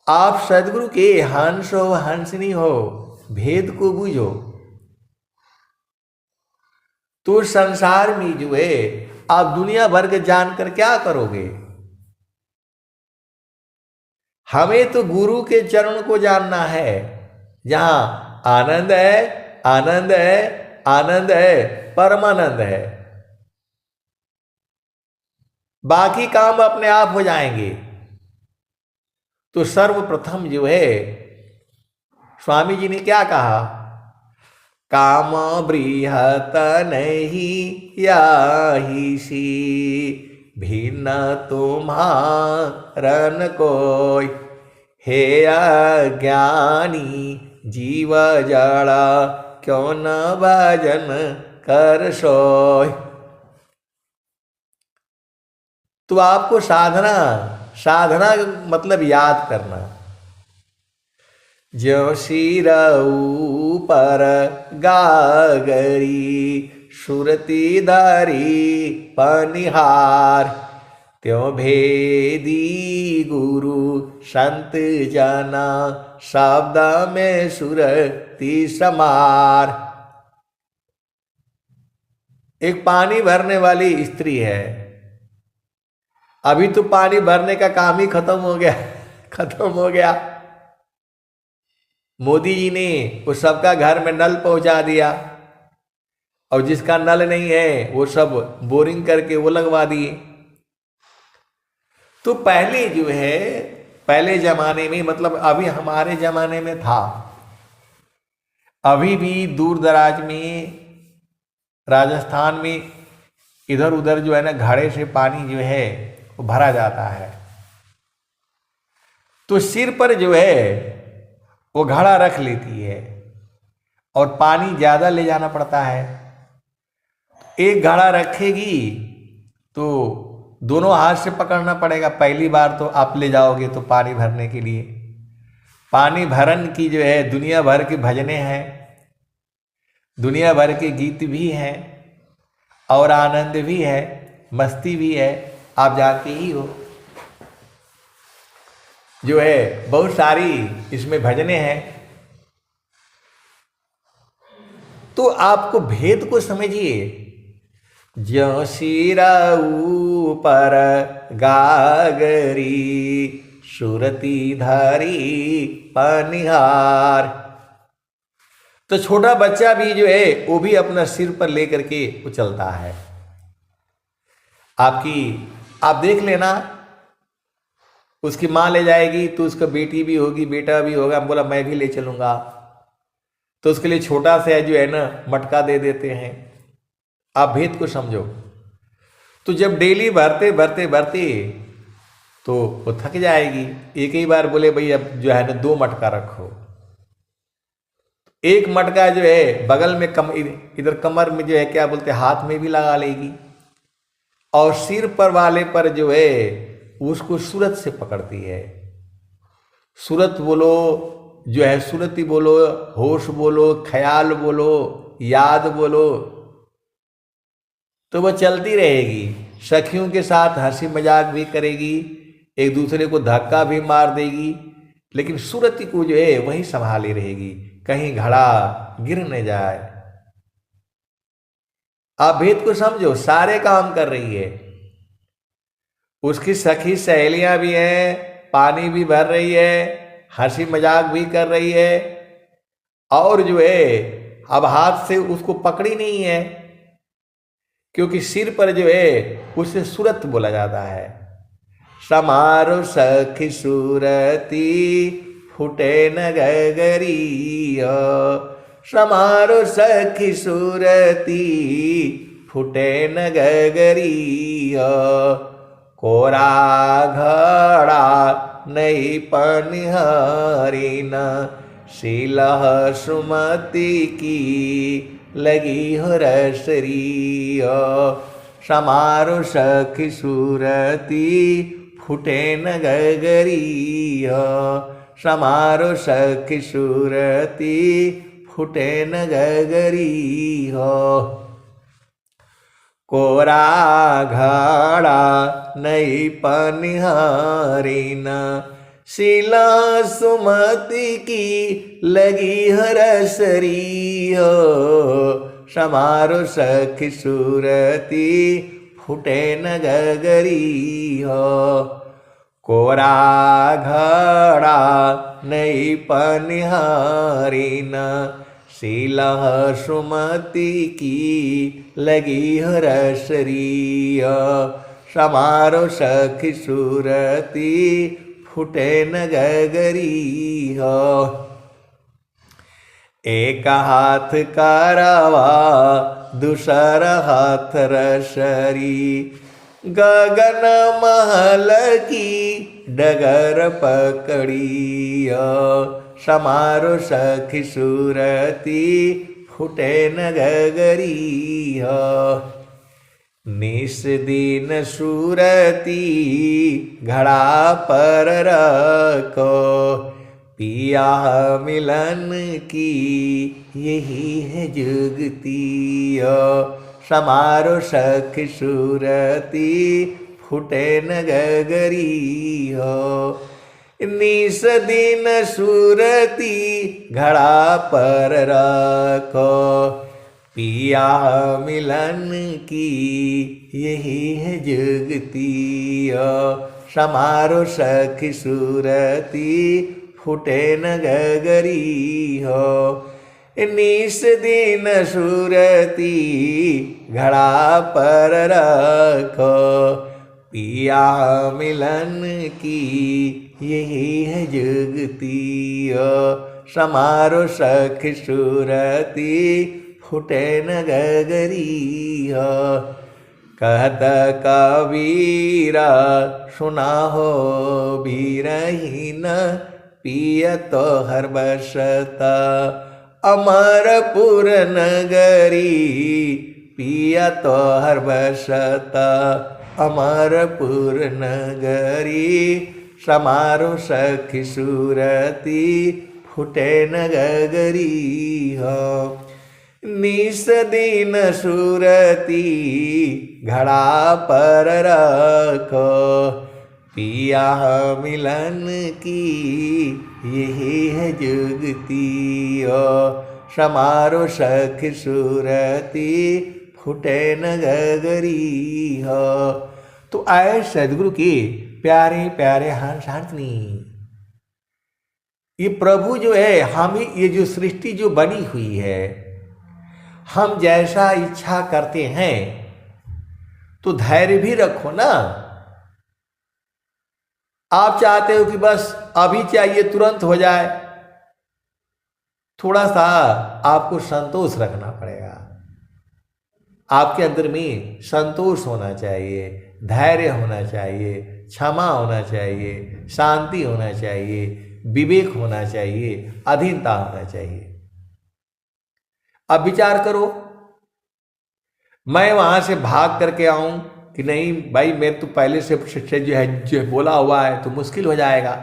आप सदगुरु के हंस हो हंसनी हो, भेद को बूझो तो संसार में जो है आप दुनिया भर के जानकर क्या करोगे। हमें तो गुरु के चरण को जानना है, जहां आनंद है आनंद है आनंद है, परमानंद है। बाकी काम अपने आप हो जाएंगे। तो सर्वप्रथम जो है स्वामी जी ने क्या कहा, काम बृहत नहीं याही सी, भिन्न तुम्हारन कोय, हे अज्ञानी जीव जड़ा, क्यों न भजन कर सोय। तो आपको साधना मतलब याद करना। जो सिर ऊपर गागरी, सुरती धारी पनिहार, त्यों भेदी गुरु संत जना, शब्द में सुरती समार। एक पानी भरने वाली स्त्री है, अभी तो पानी भरने का काम ही खत्म हो गया। मोदी जी ने वो सबका घर में नल पहुंचा दिया, और जिसका नल नहीं है वो सब बोरिंग करके वो लगवा दिए। तो पहले जो है, पहले जमाने में मतलब अभी हमारे जमाने में था, अभी भी दूर दराज में राजस्थान में इधर उधर जो है ना, घड़े से पानी जो है वो भरा जाता है। तो सिर पर जो है वो घड़ा रख लेती है और पानी ज़्यादा ले जाना पड़ता है। एक घड़ा रखेगी तो दोनों हाथ से पकड़ना पड़ेगा। पहली बार तो आप ले जाओगे तो पानी भरने के लिए, पानी भरन की जो है दुनिया भर के भजने हैं, दुनिया भर के गीत भी हैं और आनंद भी है, मस्ती भी है, आप जानते ही हो। जो है बहुत सारी इसमें भजने हैं। तो आपको भेद को समझिए। ज्यों सिरा ऊपर गागरी सुरती धारी पनिहार। तो छोटा बच्चा भी जो है वो भी अपना सिर पर लेकर के वो चलता है। आप देख लेना, उसकी माँ ले जाएगी तो उसका बेटी भी होगी, बेटा भी होगा, बोला मैं भी ले चलूंगा, तो उसके लिए छोटा सा जो है ना मटका दे देते हैं। आप भेद को समझो। तो जब डेली भरते भरते भरते तो वो थक जाएगी। एक ही बार बोले भाई अब जो है ना 2 मटका रखो। एक मटका जो है बगल में इधर कमर में जो है क्या बोलते हाथ में भी लगा लेगी और सिर पर वाले पर जो है उसको सूरत से पकड़ती है। सूरत बोलो जो है, सूरती बोलो, होश बोलो, ख्याल बोलो, याद बोलो, तो वह चलती रहेगी। सखियों के साथ हंसी मजाक भी करेगी, एक दूसरे को धक्का भी मार देगी, लेकिन सूरती को जो है वही संभाली रहेगी, कहीं घड़ा गिर न जाए। आप भेद को समझो। सारे काम कर रही है, उसकी सखी सहेलियां भी हैं, पानी भी भर रही है, हंसी मजाक भी कर रही है, और जो है अब हाथ से उसको पकड़ी नहीं है, क्योंकि सिर पर जो है उसे सूरत बोला जाता है। समारो सखी सूरती फुटे न गगरी, समारो सखी सूरती फुटे न गगरी, कोरा घड़ा नहीं पनिहारी न, शीलह सुमति की लगी हो रसरी, समारो सखी सूरती फुटे न गगरी, समारो सखी सूरती फुटे न गगरी, कोरा घड़ा नहीं पनिहारी न, शीला सुमति की लगी हरसरी, समारो सखी सूरती फुटे न गगरी, कोरा घड़ा नहीं पनिहारी न, शीला सुमति की लगी हरसरी, समारो सखी सूरती फुटे न गगरी, एक हाथ करवा दूसरा हाथ रसरी, गगन महल की डगर पकड़ी, समारो सखी सूरती फुटे न गगरी, निस दिन सूरती घड़ा पर रखो, पिया मिलन की यही है जुगती, समारो सखी सूरती फुटे न गगरी, निस दिन सूरती घड़ा पर रखो, पिया मिलन की यही है जुगती, समारो सखी सूरती फुटे न गगरी, निस दिन सूरती घड़ा पर रखो, पिया मिलन की यही है जुगती, समारो सखी सूरती फुटे न गगरी, कहत कबीर सुना हो बीरहीन पिय तो हर बसत अमरपुर नगरी पिय तो हर बसत अमरपुर नगरी समारो सखी सूरती फुटे न गगरी हो निस दिन सूरती घड़ा पर रखो पिया मिलन की यही है जुगती ओ समारो सख सूरती फुटे न गगरी हो। तो आए सदगुरु के प्यारे प्यारे हंस हंसनी, ये प्रभु जो है हमें ये जो सृष्टि जो बनी हुई है, हम जैसा इच्छा करते हैं तो धैर्य भी रखो ना। आप चाहते हो कि बस अभी चाहिए तुरंत हो जाए, थोड़ा सा आपको संतोष रखना पड़ेगा। आपके अंदर में संतोष होना चाहिए, धैर्य होना चाहिए, क्षमा होना चाहिए, शांति होना चाहिए, विवेक होना चाहिए, अधीनता होना चाहिए। अब विचार करो, मैं वहां से भाग करके आऊं कि नहीं भाई, मैं तो पहले से जो है बोला हुआ है तो मुश्किल हो जाएगा।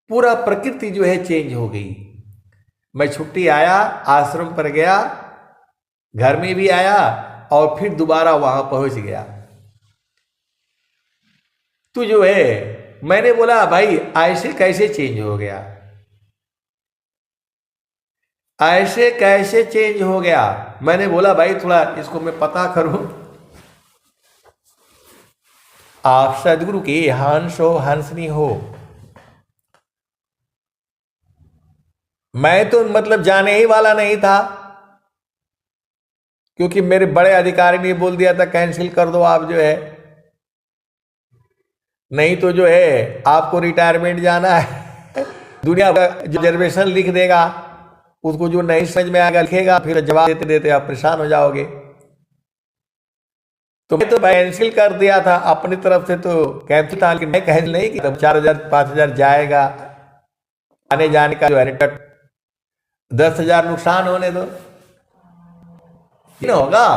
पूरा प्रकृति जो है चेंज हो गई। मैं छुट्टी आया, आश्रम पर गया, घर में भी आया और फिर दोबारा वहां पहुंच गया। तो जो है मैंने बोला भाई ऐसे कैसे चेंज हो गया, ऐसे कैसे चेंज हो गया। मैंने बोला भाई थोड़ा इसको मैं पता करूं। आप सदगुरु के हंस हो हंसनी हो। मैं तो मतलब जाने ही वाला नहीं था, क्योंकि मेरे बड़े अधिकारी ने बोल दिया था कैंसिल कर दो आप जो है, नहीं तो जो है आपको रिटायरमेंट जाना है। दुनिया का रिजर्वेशन लिख देगा, उसको जो नहीं समझ में आएगा लिखेगा, फिर जवाब देते देते आप परेशान हो जाओगे। तो मैं तो कैंसिल कर दिया था अपनी तरफ से, तो कैंसिल था, लेकिन मैं कैंसिल नहीं कि तब 4,000 5,000 जाएगा, आने जाने का जो है 10,000 नुकसान होने दो, नहीं होगा।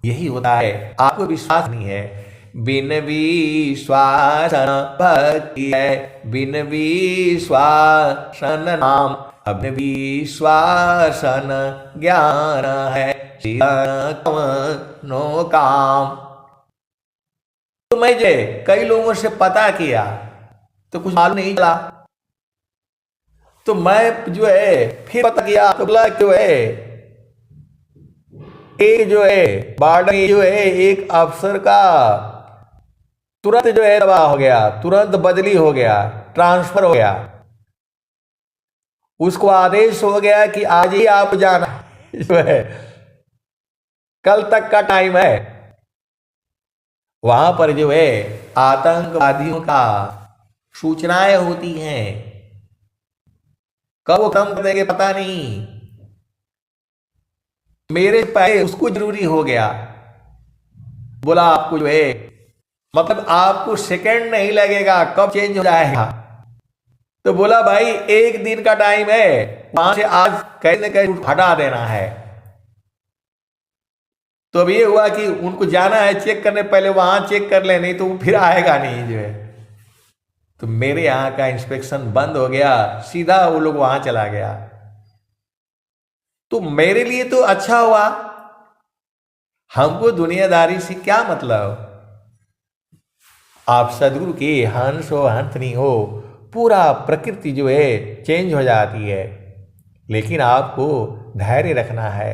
यही होता है, आपको विश्वास नहीं है। बिन विश्वास भक्ति है, बिन विश्वासन नाम, अब विश्वासन ज्ञान है, नो काम। तो मैं जो कई लोगों से पता किया तो कुछ मालूम नहीं चला, तो मैं जो है फिर पता किया तो बोला जो है एक जो है वार्डन जो है एक अफसर का तुरंत जो है दबा हो गया, तुरंत बदली हो गया, ट्रांसफर हो गया। उसको आदेश हो गया कि आज ही आप जाना जो है, कल तक का टाइम है। वहां पर जो है आतंकवादियों का सूचनाएं होती हैं, कब वो कम कर देंगे पता नहीं। मेरे पहले उसको जरूरी हो गया, बोला आपको जो है मतलब आपको सेकंड नहीं लगेगा कब चेंज हो जाएगा। तो बोला भाई एक दिन का टाइम है, वहां से आज कैसे न कैसे हटा देना है। तो अब ये हुआ कि उनको जाना है चेक करने, पहले वहां चेक कर ले, नहीं तो वो फिर आएगा नहीं जो है। तो मेरे यहाँ का इंस्पेक्शन बंद हो गया, सीधा वो लोग वहां चला गया। तो मेरे लिए तो अच्छा हुआ, हमको दुनियादारी से क्या मतलब। आप सदगुरु के हंस हो हंसनी हो, पूरा प्रकृति जो है चेंज हो जाती है, लेकिन आपको धैर्य रखना है।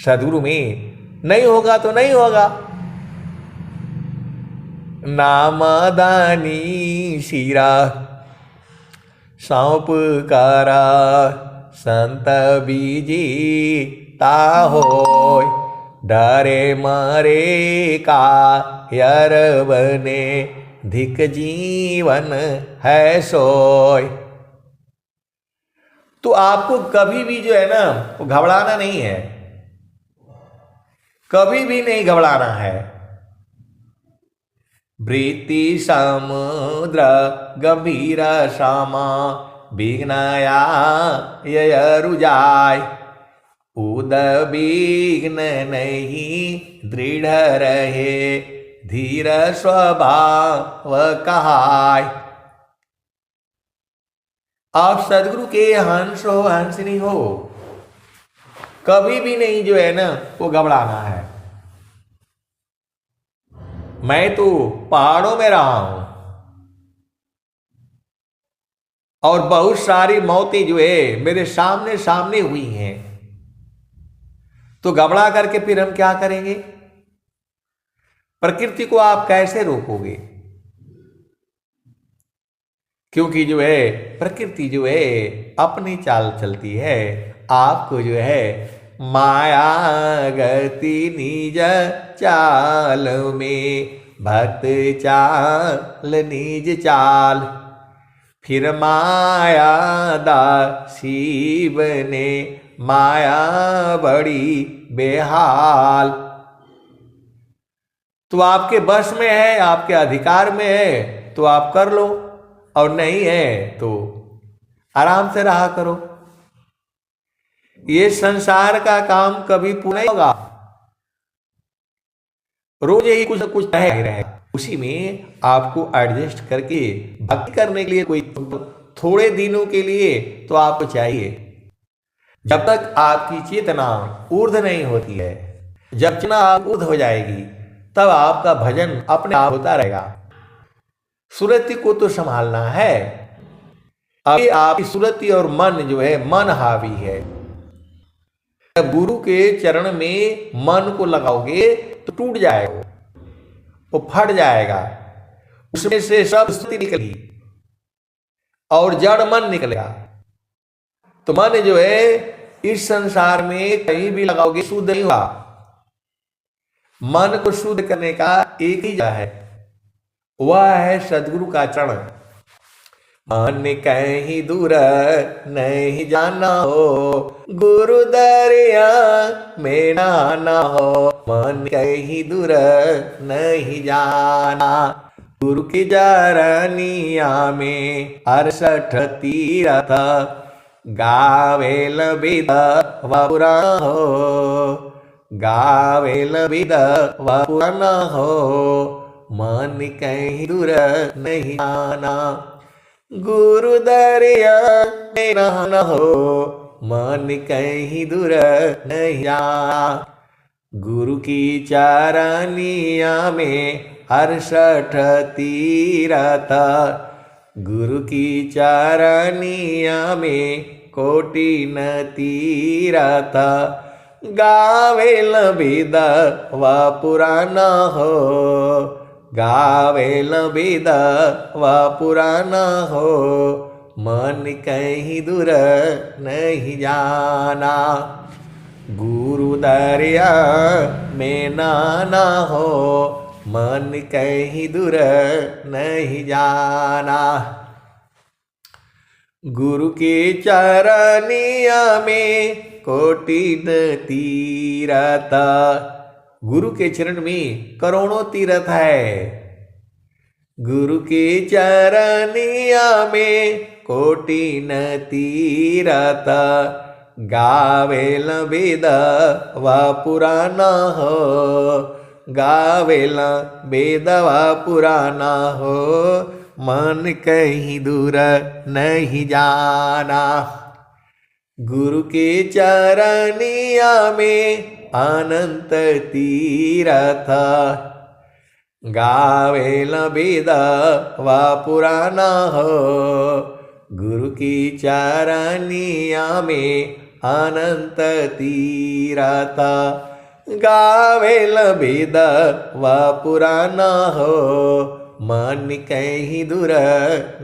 सदगुरु में नहीं होगा तो नहीं होगा। नामदानी शिरा सौंप कारा संत बीजी ताहो, डरे मरे का यर बने धिक जीवन है सोय। तो आपको कभी भी जो है ना वो घबराना नहीं है। कभी भी नहीं घबराना है। वृत्ति समुद्र गंभीर श्यामा विघ्नया रुजाय, उद्विग्न नहीं दृढ़ रहे धीर स्वभाव कहाय। आप सदगुरु के हंस हो हंसनी हो, कभी भी नहीं जो है ना वो घबराना है। मैं तो पहाड़ों में रहा हूं और बहुत सारी मौतें जो है मेरे सामने सामने हुई हैं, तो घबरा करके फिर हम क्या करेंगे? प्रकृति को आप कैसे रोकोगे? क्योंकि जो है प्रकृति जो है अपनी चाल चलती है। आपको जो है माया गति निज चाल में, भक्त चाल निज चाल, फिर माया दासी बने माया बड़ी बेहाल। तो आपके बस में है, आपके अधिकार में है तो आप कर लो, और नहीं है तो आराम से रहा करो। ये संसार का काम कभी पूरा नहीं होगा, रोज यही कुछ न कुछ रहेगा। उसी में आपको एडजस्ट करके भक्ति करने के लिए कोई थोड़े दिनों के लिए तो आपको चाहिए। जब तक आपकी चेतना ऊर्ध्व नहीं होती है, जब चेतना आप ऊर्ध्व हो जाएगी तब आपका भजन अपने आप होता रहेगा। सुरति को तो संभालना है। अभी आपकी सुरति और मन जो है, मन हावी है। गुरु के चरण में मन को लगाओगे तो टूट जाएगा, वो फट जाएगा, उसमें से सब स्थिति निकलेगी और जड़ मन निकलेगा। तो मन जो है इस संसार में कहीं भी लगाओगे शुद्ध नहीं होगा। मन को शुद्ध करने का एक ही जगह है, वह है सदगुरु का चरण। मन कहीं दूर नहीं जाना हो, गुरु दरिया में नहाना हो। मन कहीं दूर नहीं जाना, गुरु की चरनिया में 68 तीरथ गावेल विधवा पुराण हो, गावेल विधवा पुराण हो। मन कहीं दूर नहीं आना, गुरु दरिया में नहाना हो। मन कहीं दूर नहीं जाना, गुरु की चरनिया में 68 तीरथ, गुरु की चरनिया में कोटि न तीरथ गावेल विधवा पुराण हो, गावेल विधवा पुराण हो। मन कहीं दूर नहीं जाना, गुरु दरिया में नहाना हो। मन कहीं दूर नहीं जाना, गुरु के चरनिया में कोटि न तीरथ। गुरु के चरण में करोड़ों तीर्थ है। गुरु के चरनिया में कोटि न तीरथ गावेल विधवा पुराण हो, गावेल विधवा पुराण हो। मन कहीं दूर नहीं जाना, गुरु के चरनिया में अनंत तीरथ गावेल विधवा पुराण हो। गुरु की चरनिया में अनंत तीरथ गावेल विधवा पुराण हो। मन कहीं दूर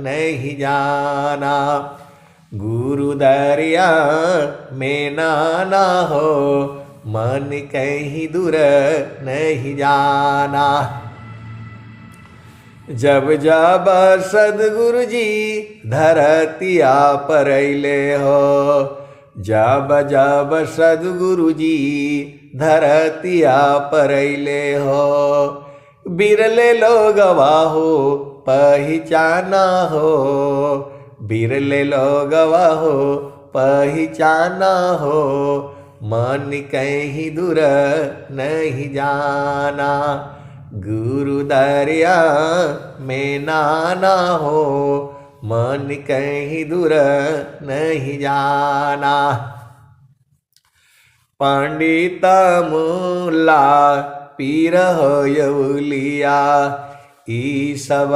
नहीं जाना, गुरु दरिया में नहाना हो। मन कहीं दूर नहीं जाना, जब जब सदगुरु जी धरतिया पर अइले हो, जब जब सद्गुरु जी धरतिया परैले हो, बिरले लोग हो पहचाना हो, बिरले लोग हो पहचाना हो, मन कहीं दूर नहीं जाना, गुरु दरिया में नाना हो, मन कहीं दूर नहीं जाना। पंडित मुल्ला पीर हो यौलिया, ई सब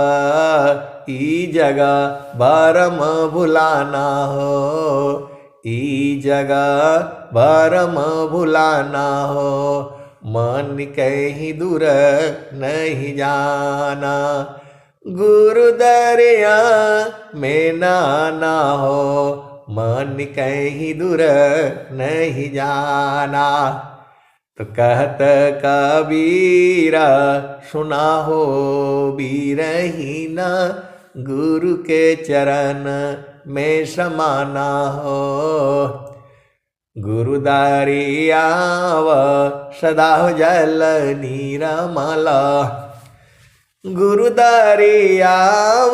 ई जगह भरम भुलाना हो, ई जगह भरम भुलाना हो, मन कहीं दूर नहीं जाना, गुरु दरिया में नाना हो, मन कहीं दूर नहीं जाना। तो कहत कबीरा सुना हो बीरहीना, गुरु के चरण में समाना हो, गुरु दरियाव सदा हो जल नीरमला, गुरु दरियाव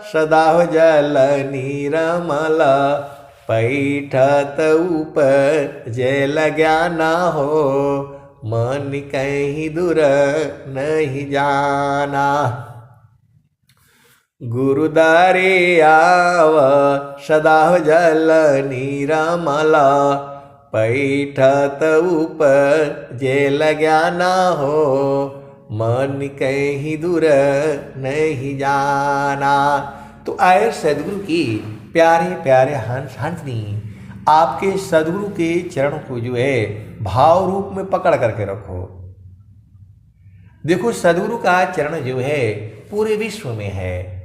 सदा हो जल नीरमला, पैठत ऊपर जल ज्ञाना हो, मन कहीं दूर नहीं जाना, गुरु दरियाव सदा हो जल नीरमला, पैठत ऊपर जल ज्ञाना हो, मन कहीं दूर नहीं जाना। तो आए सदगुरु की प्यारे प्यारे हंस हंसनी, आपके सदगुरु के चरण को जो है भाव रूप में पकड़ करके रखो। देखो सदगुरु का चरण जो है पूरे विश्व में है,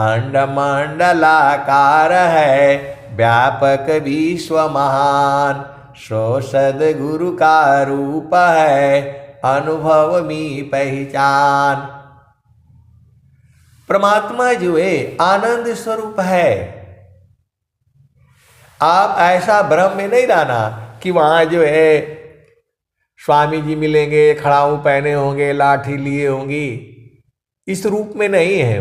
अंडमंडलाकार है, व्यापक विश्व महान, सो सदगुरु का रूप है, अनुभव में पहचान। परमात्मा जो है आनंद स्वरूप है। आप ऐसा भ्रम में नहीं रहना कि वहां जो है स्वामी जी मिलेंगे, खड़ाऊ पहने होंगे, लाठी लिए होंगी, इस रूप में नहीं है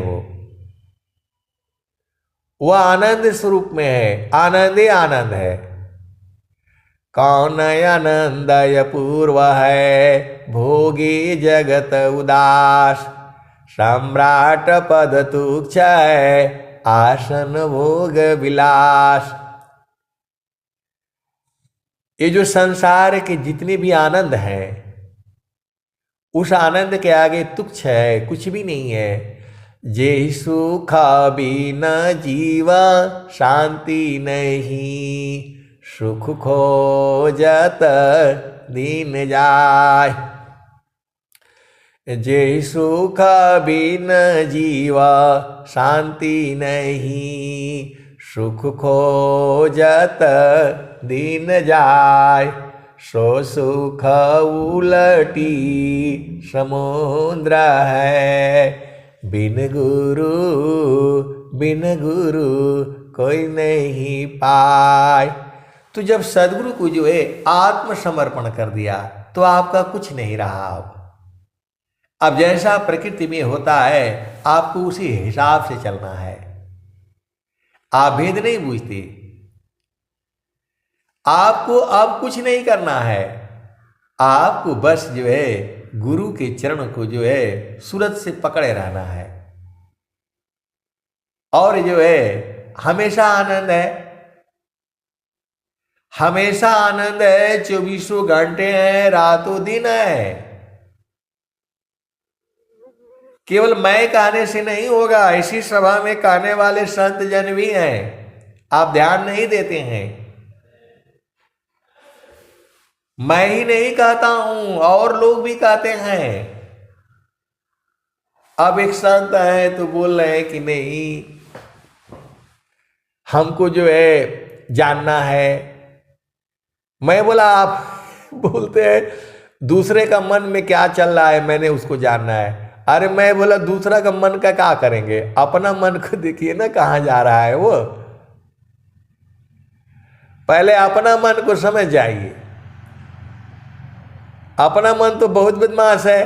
वो आनंद स्वरूप में है, आनंद ही आनंद है। कौन आनंदय पूर्व है, भोगी जगत उदास, सम्राट पद तुच्छ है, आसन भोग विलास। ये जो संसार के जितने भी आनंद हैं, उस आनंद के आगे तुच्छ है, कुछ भी नहीं है। जे सुख बिना जीवा शांति नहीं, सुख खोजत दिन जाय। जे सुख बिन जीवा शांति नहीं, सुख खोजत दिन जाय। सो सुख उलटी समुद्र है, बिन गुरु कोई नहीं पाए। तो जब सदगुरु को जो है आत्मसमर्पण कर दिया तो आपका कुछ नहीं रहा। अब जैसा प्रकृति में होता है आपको उसी हिसाब से चलना है। आप भेद नहीं बूझते। आपको अब कुछ नहीं करना है। आपको बस जो है गुरु के चरण को जो है सूरत से पकड़े रहना है, और जो है हमेशा आनंद है, हमेशा आनंद है। 24 घंटे हैं, रातों दिन है। केवल मैं कहने से नहीं होगा, इसी सभा में कहने वाले संत जन भी हैं, आप ध्यान नहीं देते हैं। मैं ही नहीं कहता हूं, और लोग भी कहते हैं। अब एक संत है तो बोल रहे हैं कि नहीं, हमको जो है जानना है। मैं बोला आप बोलते हैं दूसरे का मन में क्या चल रहा है मैंने उसको जानना है। अरे मैं बोला दूसरा का मन का क्या करेंगे, अपना मन को देखिए ना कहाँ जा रहा है वो। पहले अपना मन को समझ जाइए। अपना मन तो बहुत बदमाश है,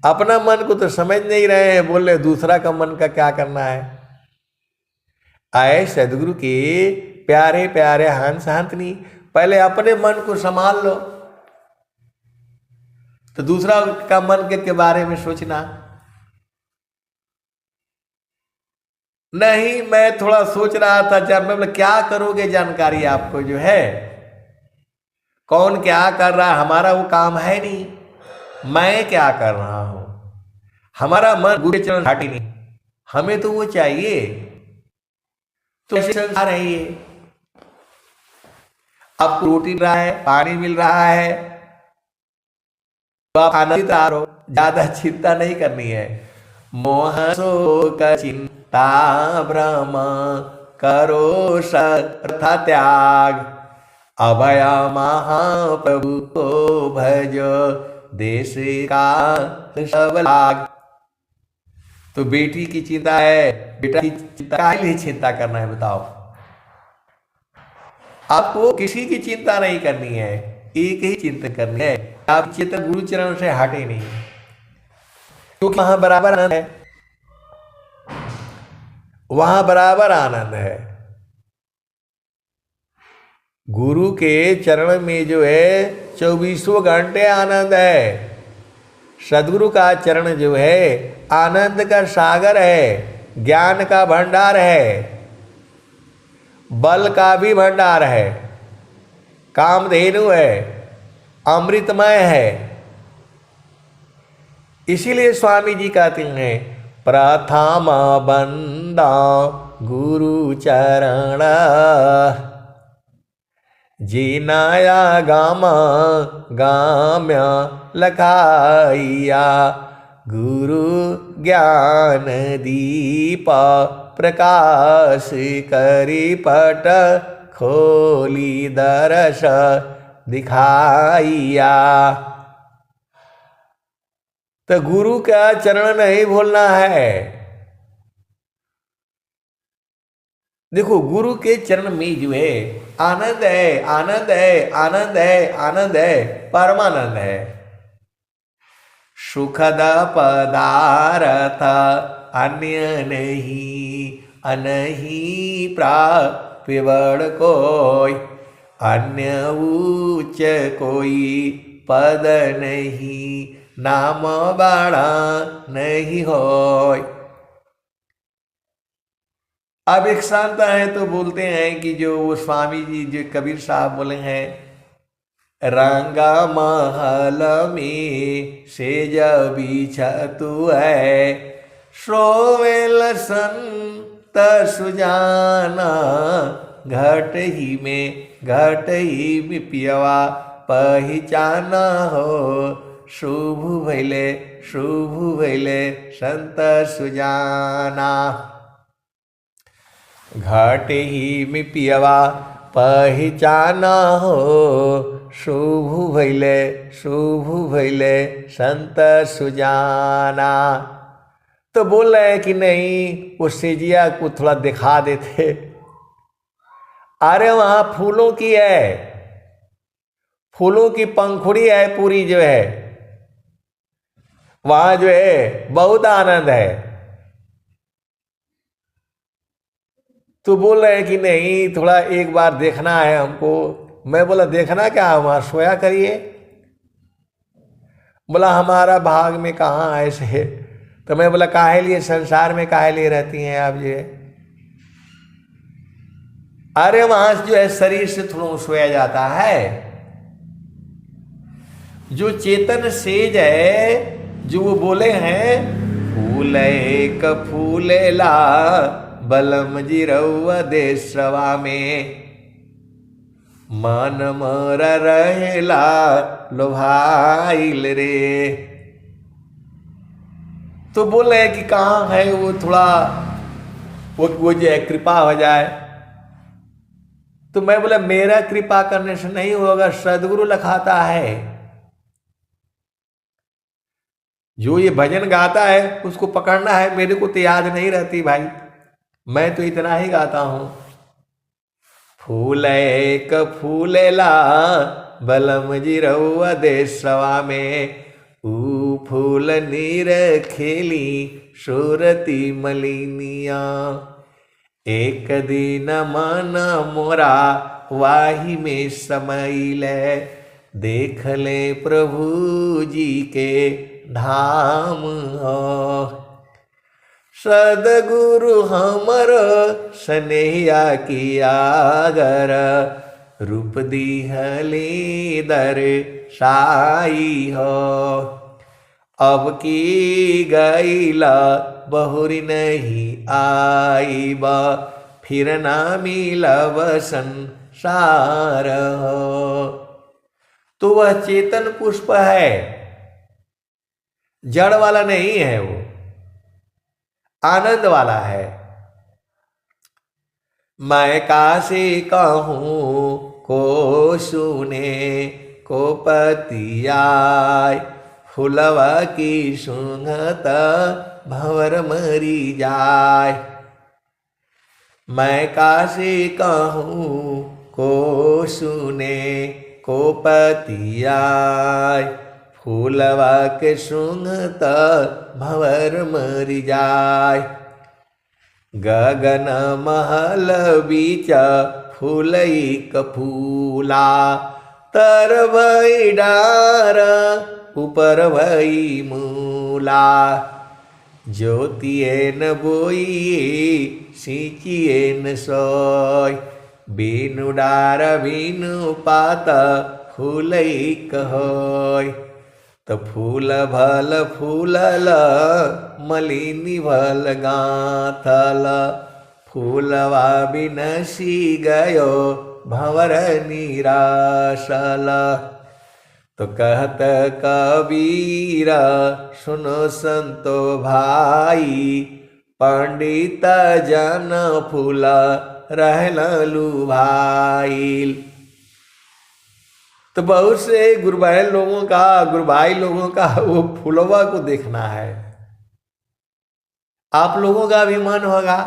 अपना मन को तो समझ नहीं रहे हैं, बोले दूसरा का मन का क्या करना है। आए सदगुरु के प्यारे प्यारे हंस हंसनी, पहले अपने मन को संभाल लो, तो दूसरा का मन के बारे में सोचना नहीं। मैं थोड़ा सोच रहा था जब मैं बोला क्या करोगे, जानकारी आपको जो है कौन क्या कर रहा है, हमारा वो काम है नहीं, मैं क्या कर रहा हूं। हमारा मन गुरु के चरण घाटी नहीं, हमें तो वो चाहिए। तो संसार है ये, आपको रोटी मिल रहा है, पानी मिल रहा है, तो आप आनंदित रहो, ज्यादा चिंता नहीं करनी है। मोह शोक चिंता भ्रम करो सर्था त्याग, अभया महाप्रभु को भज देश का सब लाग। तो बेटी की चिंता है, बेटा की चिंता काहे लिए चिंता करना है बताओ। आपको किसी की चिंता नहीं करनी है, एक ही चिंतन करनी है, आप चिंतन गुरु चरण से हटे नहीं, क्योंकि वहां बराबर आनंद है, वहां बराबर आनंद है। गुरु के चरण में जो है 24 घंटे आनंद है। सदगुरु का चरण जो है आनंद का सागर है, ज्ञान का भंडार है, बल का भी भंडार है, कामधेनु है, अमृतमय है। इसीलिए स्वामी जी कहते हैं प्रथम बंदा गुरु चरण, जीनाया गामा गाम्य लखाइया, गुरु ज्ञान दीप प्रकाश करी पट खोली दर्श दिखाइया। तो गुरु का चरण नहीं भूलना है। देखो गुरु के चरण में जो है आनंद है, आनंद है, आनंद है, आनंद है, परमानंद है। सुखद पदार्थ अन्य नहीं, अनही प्राप्यवड़ कोई, अन्य उच्च कोई पद नहीं, नाम बड़ा नहीं होय। अब एक शांता है तो बोलते हैं कि जो वो स्वामी जी जो कबीर साहब बोले हैं, रंगा महल में सेज बिछा तू है, सोवेल संत सुजाना, घट ही में पियवा पहचाना हो, शुभ भैले संत सुजाना। घट ही में पियवा पहचाना हो, शुभ भैले संत सुजाना। तो बोल रहे हैं कि नहीं वो सेजिया को थोड़ा दिखा देते। अरे वहां फूलों की है, फूलों की पंखुड़ी है पूरी जो है, वहां जो है बहुत आनंद है। तो बोल रहे हैं कि नहीं थोड़ा एक बार देखना है हमको। मैं बोला देखना क्या, वहां सोया करिए। बोला हमारा भाग में कहाँ ऐसे है। तो मैं बोला काहे लिए संसार में काहे लिए रहती हैं आप जो है। अरे वहां जो है शरीर से थोड़ा सोया जाता है, जो चेतन सेज है जो वो बोले हैं, फूले ला बलम जिरौआ देशवा में, मन मर रहेला लोभाइल रे। तो बोल रहे हैं कि कहाँ है वो, थोड़ा वो जो है कृपा हो जाए। तो मैं बोला मेरा कृपा करने से नहीं होगा, सदगुरु लखाता है। जो ये भजन गाता है उसको पकड़ना है, मेरे को तो याद नहीं रहती भाई, मैं तो इतना ही गाता हूं। फूल एक फूलेला बलम जिरौआ देशवा में, ऊ फूल नीर खेली सूरती मलिनिया। एक दिन मन मोरा वाही में समैले, देख ले प्रभु जी के धाम हो। सदगुरु हमर स्नेहिया किया गर, रूप दिहली दर साई हो। अब की गईला बहुरी नहीं आईब, फिर ना मिलब संसार हो। तो वह चेतन पुष्प है, जड़ वाला नहीं है, वो आनंद वाला है। मैं कासे कहूँ को सुने को पतियाय, फुलवा की सुंघत भंवर मरी जाय। मैं कासे कहूँ को सुने को पतियाय, फूलवा के सुंघत भंवर मरी जाय। गगन महल बीच फूलैक फूला, तर भई डार ऊपर भई मूला। ज्योतिए न बोई सिंचिए न सोय, बिनु डार बिनु पात फूलैक होय। तो फूल भल फूलल मलिनी भल गाथल, फूलवा बिनसी गयो भंवर निराशल। तो कहत कबीर सुनो संतो भाई, पंडित जन फूल रहल लुभाइल। तो बहुत से गुरुभाई लोगों का वो फूलवा को देखना है। आप लोगों का भी मन होगा,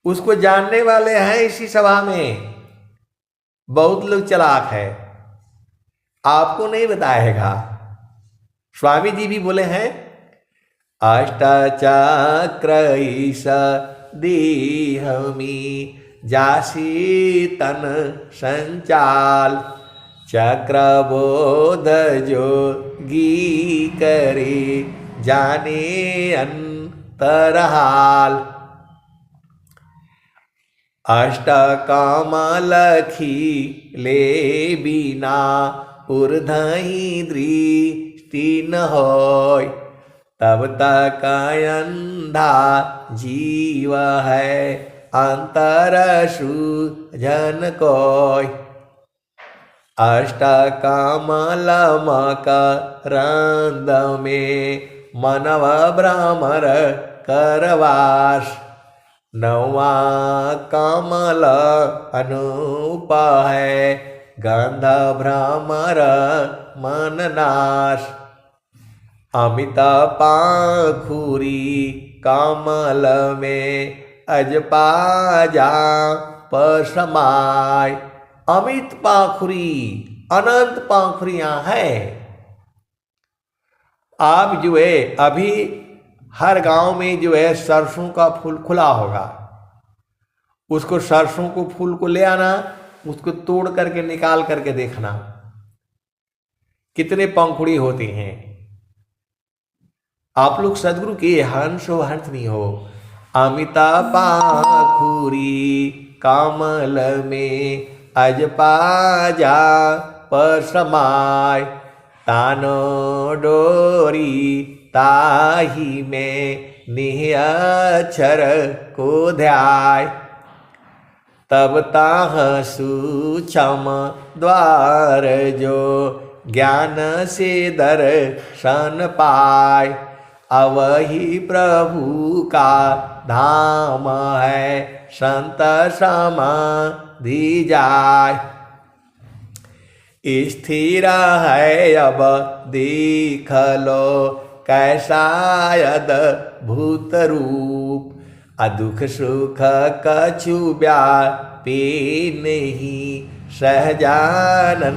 उसको जानने वाले हैं इसी सभा में, बहुत लोग चालाक है, आपको नहीं बताएगा। स्वामी जी भी बोले हैं, अष्टचक्र ईसा दीहमी, जासी तन संचाल, चक्रबोध जोगी करे, जाने अंतरहाल। अष्ट कमलखी ले बिना, ऊर्ध्वहि दृष्टि न होय, तब तक अंधा जीव है, अंतर सूझन कोय। अष्ट कमल मकरंद में, मनव भ्रमर करवास। नौवा कमल अनूप है, गंध भ्रमर मननाश। अमित पाखुरी कमल में, अजपाजा पसमाय। अमित पाखुरी, अनंत पाखुरियां हैं। आप जो है अभी हर गांव में जो है सरसों का फूल खुला होगा, उसको सरसों को फूल को ले आना, उसको तोड़ करके निकाल करके देखना कितने पंखुड़ी होती हैं। आप लोग सदगुरु के हंस हो हंस नहीं हो। अमिता पाखुरी कमल में, अजपाजा पसमाय। तानो डोरी ताही में, निहक्षर को ध्याय। तब ताह सूक्ष्म द्वार जो, ज्ञान से दर्शन पाय। अवही प्रभु का धाम है, संत समाधि जाय। स्थिर है अब देख लो, कैसा अद्भुत रूप। दुख सुख कछु व्यापे नहीं सहजानंद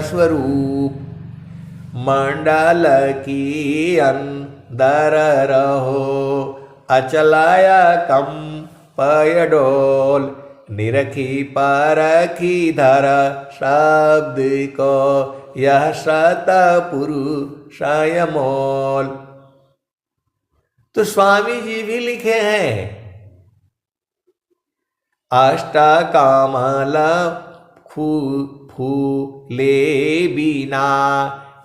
स्वरूप। मंडल की अंदर रहो अचलाया कम पयडोल। निरखी परखी धर शब्द को यह सत पुरुषय मोल। तो स्वामी जी भी लिखे हैं अष्टकमल फूले बिना।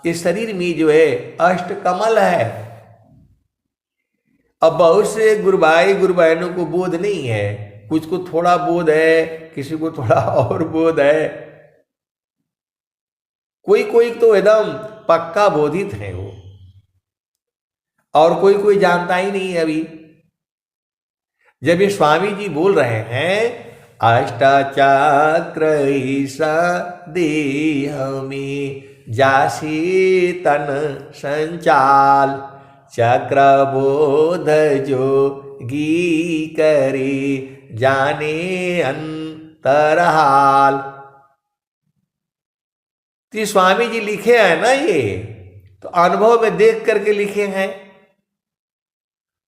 इस शरीर में जो है अष्टकमल है। अब बहुत से गुरु भाई गुरु बहनों को बोध नहीं है, कुछ को थोड़ा बोध है, किसी को थोड़ा और बोध है, कोई कोई तो एकदम पक्का बोधित है वो, और कोई कोई जानता ही नहीं है अभी। जब ये स्वामी जी बोल रहे हैं अष्टचक्र ईसा देह में जासी तन संचाल। चक्र बोध जोगी करे जाने अंतरहाल। तो स्वामी जी लिखे हैं ना, ये तो अनुभव में देख करके लिखे हैं।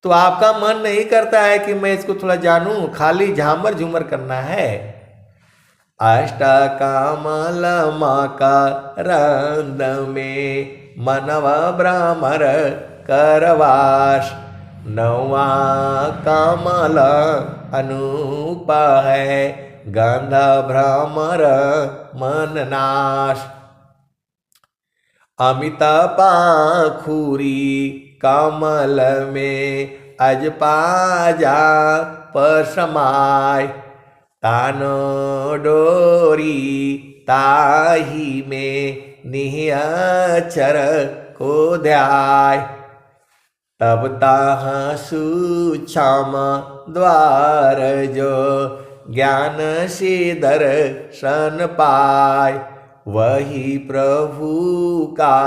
तो आपका मन नहीं करता है कि मैं इसको थोड़ा जानूं, खाली झामर झूमर करना है। अष्टकमल मकरंद में मनवा भ्रमर करवास। नौवा कमल अनूप है गंध भ्रमर मन नाश। अमित पाखुरी कमल में अजपाजा पसमाय। तानो डोरी ताही में निहचर को ध्याय। तब ताहा सूक्ष्म द्वार जो ज्ञान से दर्शन पाय। वही प्रभु का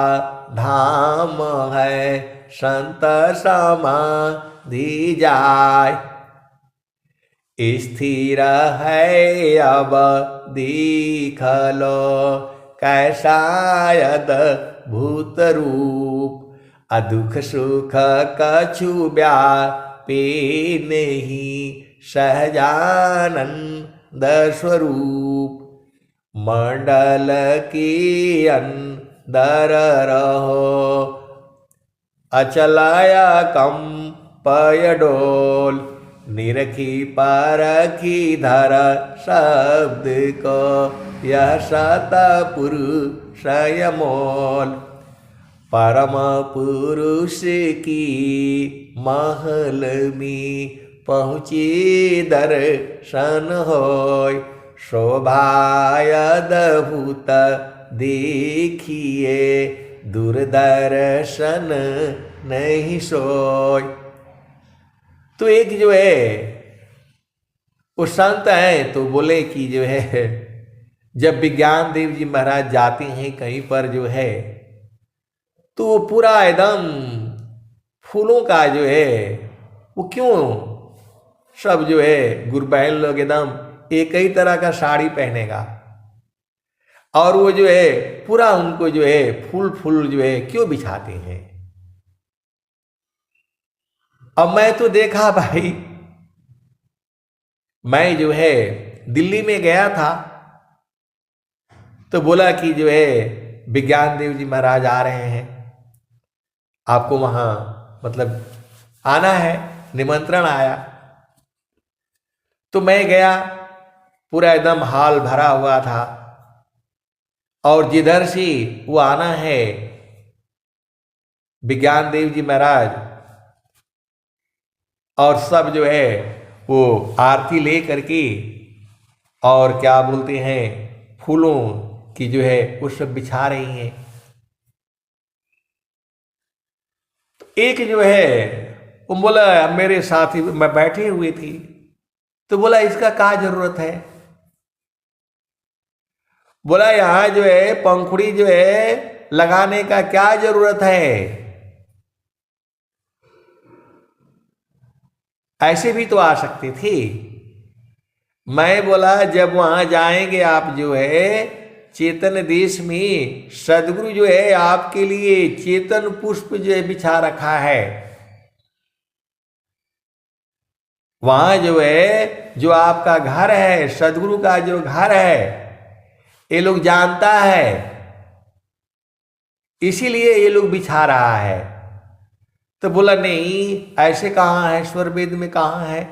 धाम है संत समाधि जाय। स्थिर है अब दिख लो कैसा अद्भुत रूप। दुख सुख कछु व्यापे नहीं सहजानंद स्वरूप। मंडल की अंदर रहो अचलाया कम पयडोल। निरखी परखी धर शब्द को यह सत पुरुषय मोल। परम पुरुष की महल में पहुँची दर्शन होय। शोभायद्भुत देखिए दूरदर्शन नहीं सोय। तो एक जो है वो संत है, तो बोले कि जो है जब विज्ञान देव जी महाराज जाते हैं कहीं पर जो है, तो वो पूरा एकदम फूलों का जो है वो क्यों सब जो है गुरु बहन लोग एकदम एक ही तरह का साड़ी पहनेगा, और वो जो है पूरा उनको जो है फूल फूल जो है क्यों बिछाते हैं। अब मैं तो देखा भाई, मैं जो है दिल्ली में गया था, तो बोला कि जो है विज्ञान देव जी महाराज आ रहे हैं, आपको वहां मतलब आना है, निमंत्रण आया। तो मैं गया, पूरा एकदम हॉल भरा हुआ था, और जिधर से वो आना है विज्ञान देव जी महाराज, और सब जो है वो आरती ले करके और क्या बोलते हैं फूलों की जो है वो सब बिछा रही हैं। तो एक जो है वो बोला, मेरे साथी मैं बैठे हुए थी, तो बोला इसका क्या जरूरत है। बोला यहां जो है पंखुड़ी जो है लगाने का क्या जरूरत है। ऐसे भी तो आ सकते थे। मैं बोला जब वहां जाएंगे आप जो है चेतन देश में, सदगुरु जो है आपके लिए चेतन पुष्प जो है बिछा रखा है। वहां जो है जो आपका घर है, सदगुरु का जो घर है, ये लोग जानता है, इसीलिए ये लोग बिछा रहा है। तो बोला नहीं, ऐसे कहाँ है, स्वर वेद में कहाँ है?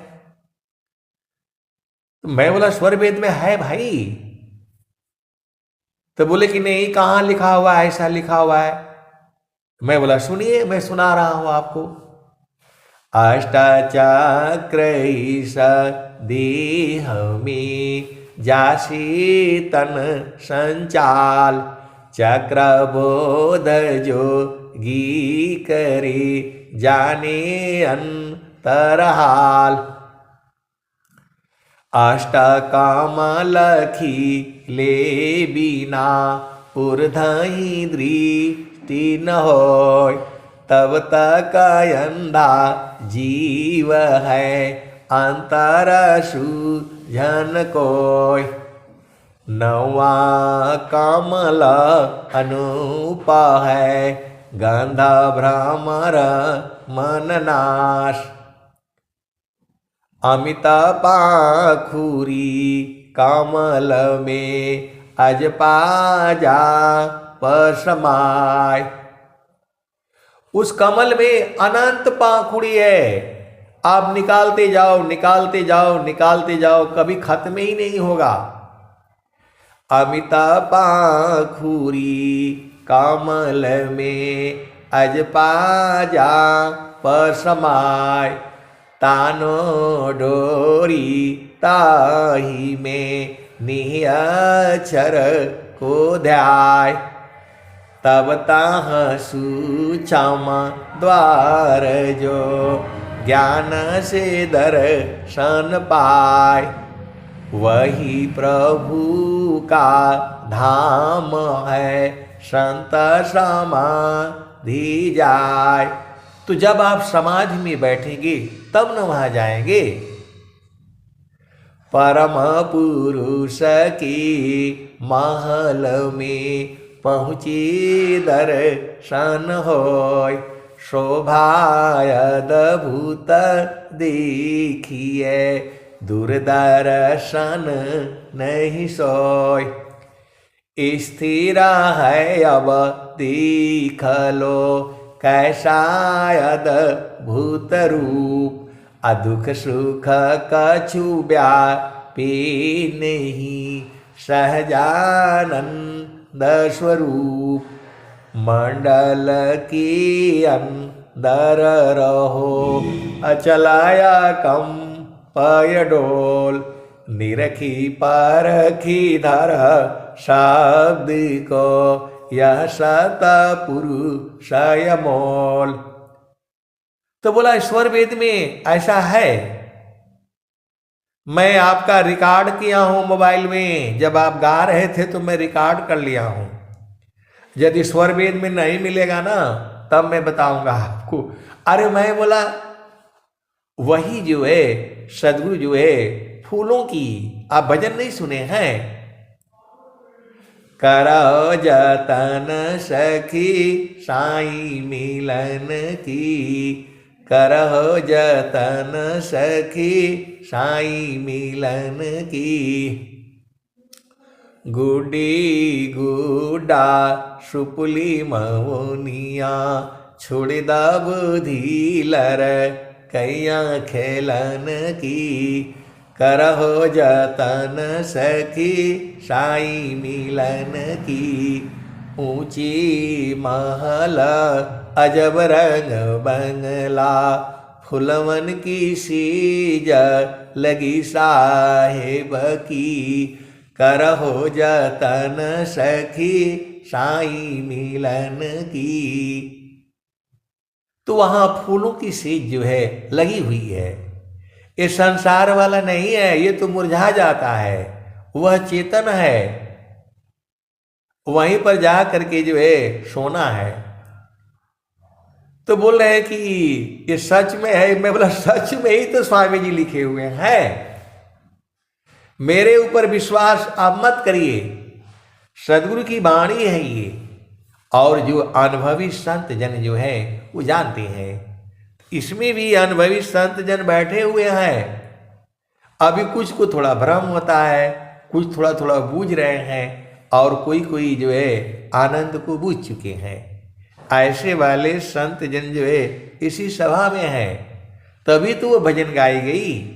तो मैं बोला स्वर वेद में है भाई। तो बोले कि नहीं, कहाँ लिखा हुआ है, ऐसा लिखा हुआ है? मैं बोला सुनिए, मैं सुना रहा हूं आपको। अष्टचक्र ईश देह में जासी तन संचाल, चक्रबोध जो गी करे जाने अंतरहाल। अष्ट कामलखी ले बिना उर्धहि दृष्टि न होय, तब तक अंधा जीव है अंतर सूझन कोय। नवा कमल अनूप है गंध भ्रमर मन नाश, अमित पाखुरी कमल में अजपाजा पसमाय। उस कमल में अनंत पाखुड़ी है, आप निकालते जाओ निकालते जाओ निकालते जाओ, कभी खत्म ही नहीं होगा। अमित पाखुरी कमल में अजपाजा पसमाय, तानो डोरी ताही में निहचर को ध्याय। तब ताह सूचम द्वार जो ज्ञान से दर्शन पाय, वही प्रभु का धाम है संत समाधि जाय। तो जब आप समाधि में बैठेंगे तब न वहां जाएंगे। परम पुरुष की महल में पहुँची दर्शन होय, शोभायद भूत देखिए दूरदर्शन नहीं सोय। स्थिर है अब देख लो कैसायद भूत रूप, अदुख सुख कछु व्यापी नहीं सहजानंद स्वरूप। मंडल की अंदर रहो अचलाया कम पय डोल, निरखी परखी धर शब्द को यह सत पुरुषय मोल। तो बोला ईश्वर वेद में ऐसा है, मैं आपका रिकॉर्ड किया हूं मोबाइल में, जब आप गा रहे थे तो मैं रिकॉर्ड कर लिया हूं। यदि ईश्वर वेद में नहीं मिलेगा ना तब मैं बताऊंगा आपको। अरे मैं बोला वही जो है सदगुरु जो है फूलों की, आप भजन नहीं सुने हैं? करो जतन सखी साई मिलन की, करो जतन सखी साई मिलन की। गुडी गुडा सुपुली मौनिया, छोड़ दा बुद्धि लर कैया खेलन की। करहो जतन सखी साई मिलन की, ऊंची महल अजब रंग बंगला, फुलवन की सीज लगी साहेब की। करहो जतन सखी साई मिलन की। तो वहां फूलों की सीज जो है लगी हुई है। ये संसार वाला नहीं है, ये तो मुरझा जाता है, वह चेतन है, वहीं पर जा करके जो है सोना है। तो बोल रहे हैं कि ये सच में है। मैं बोला सच में ही तो स्वामी जी लिखे हुए हैं, मेरे ऊपर विश्वास आप मत करिए, सदगुरु की वाणी है ये। और जो अनुभवी संत जन जो है वो जानते हैं, इसमें भी अनुभवी संत जन बैठे हुए हैं। अभी कुछ को थोड़ा भ्रम होता है, कुछ थोड़ा थोड़ा बूझ रहे हैं, और कोई कोई जो है आनंद को बूझ चुके हैं। ऐसे वाले संत जन जो है इसी सभा में है, तभी तो वो भजन गाई गई।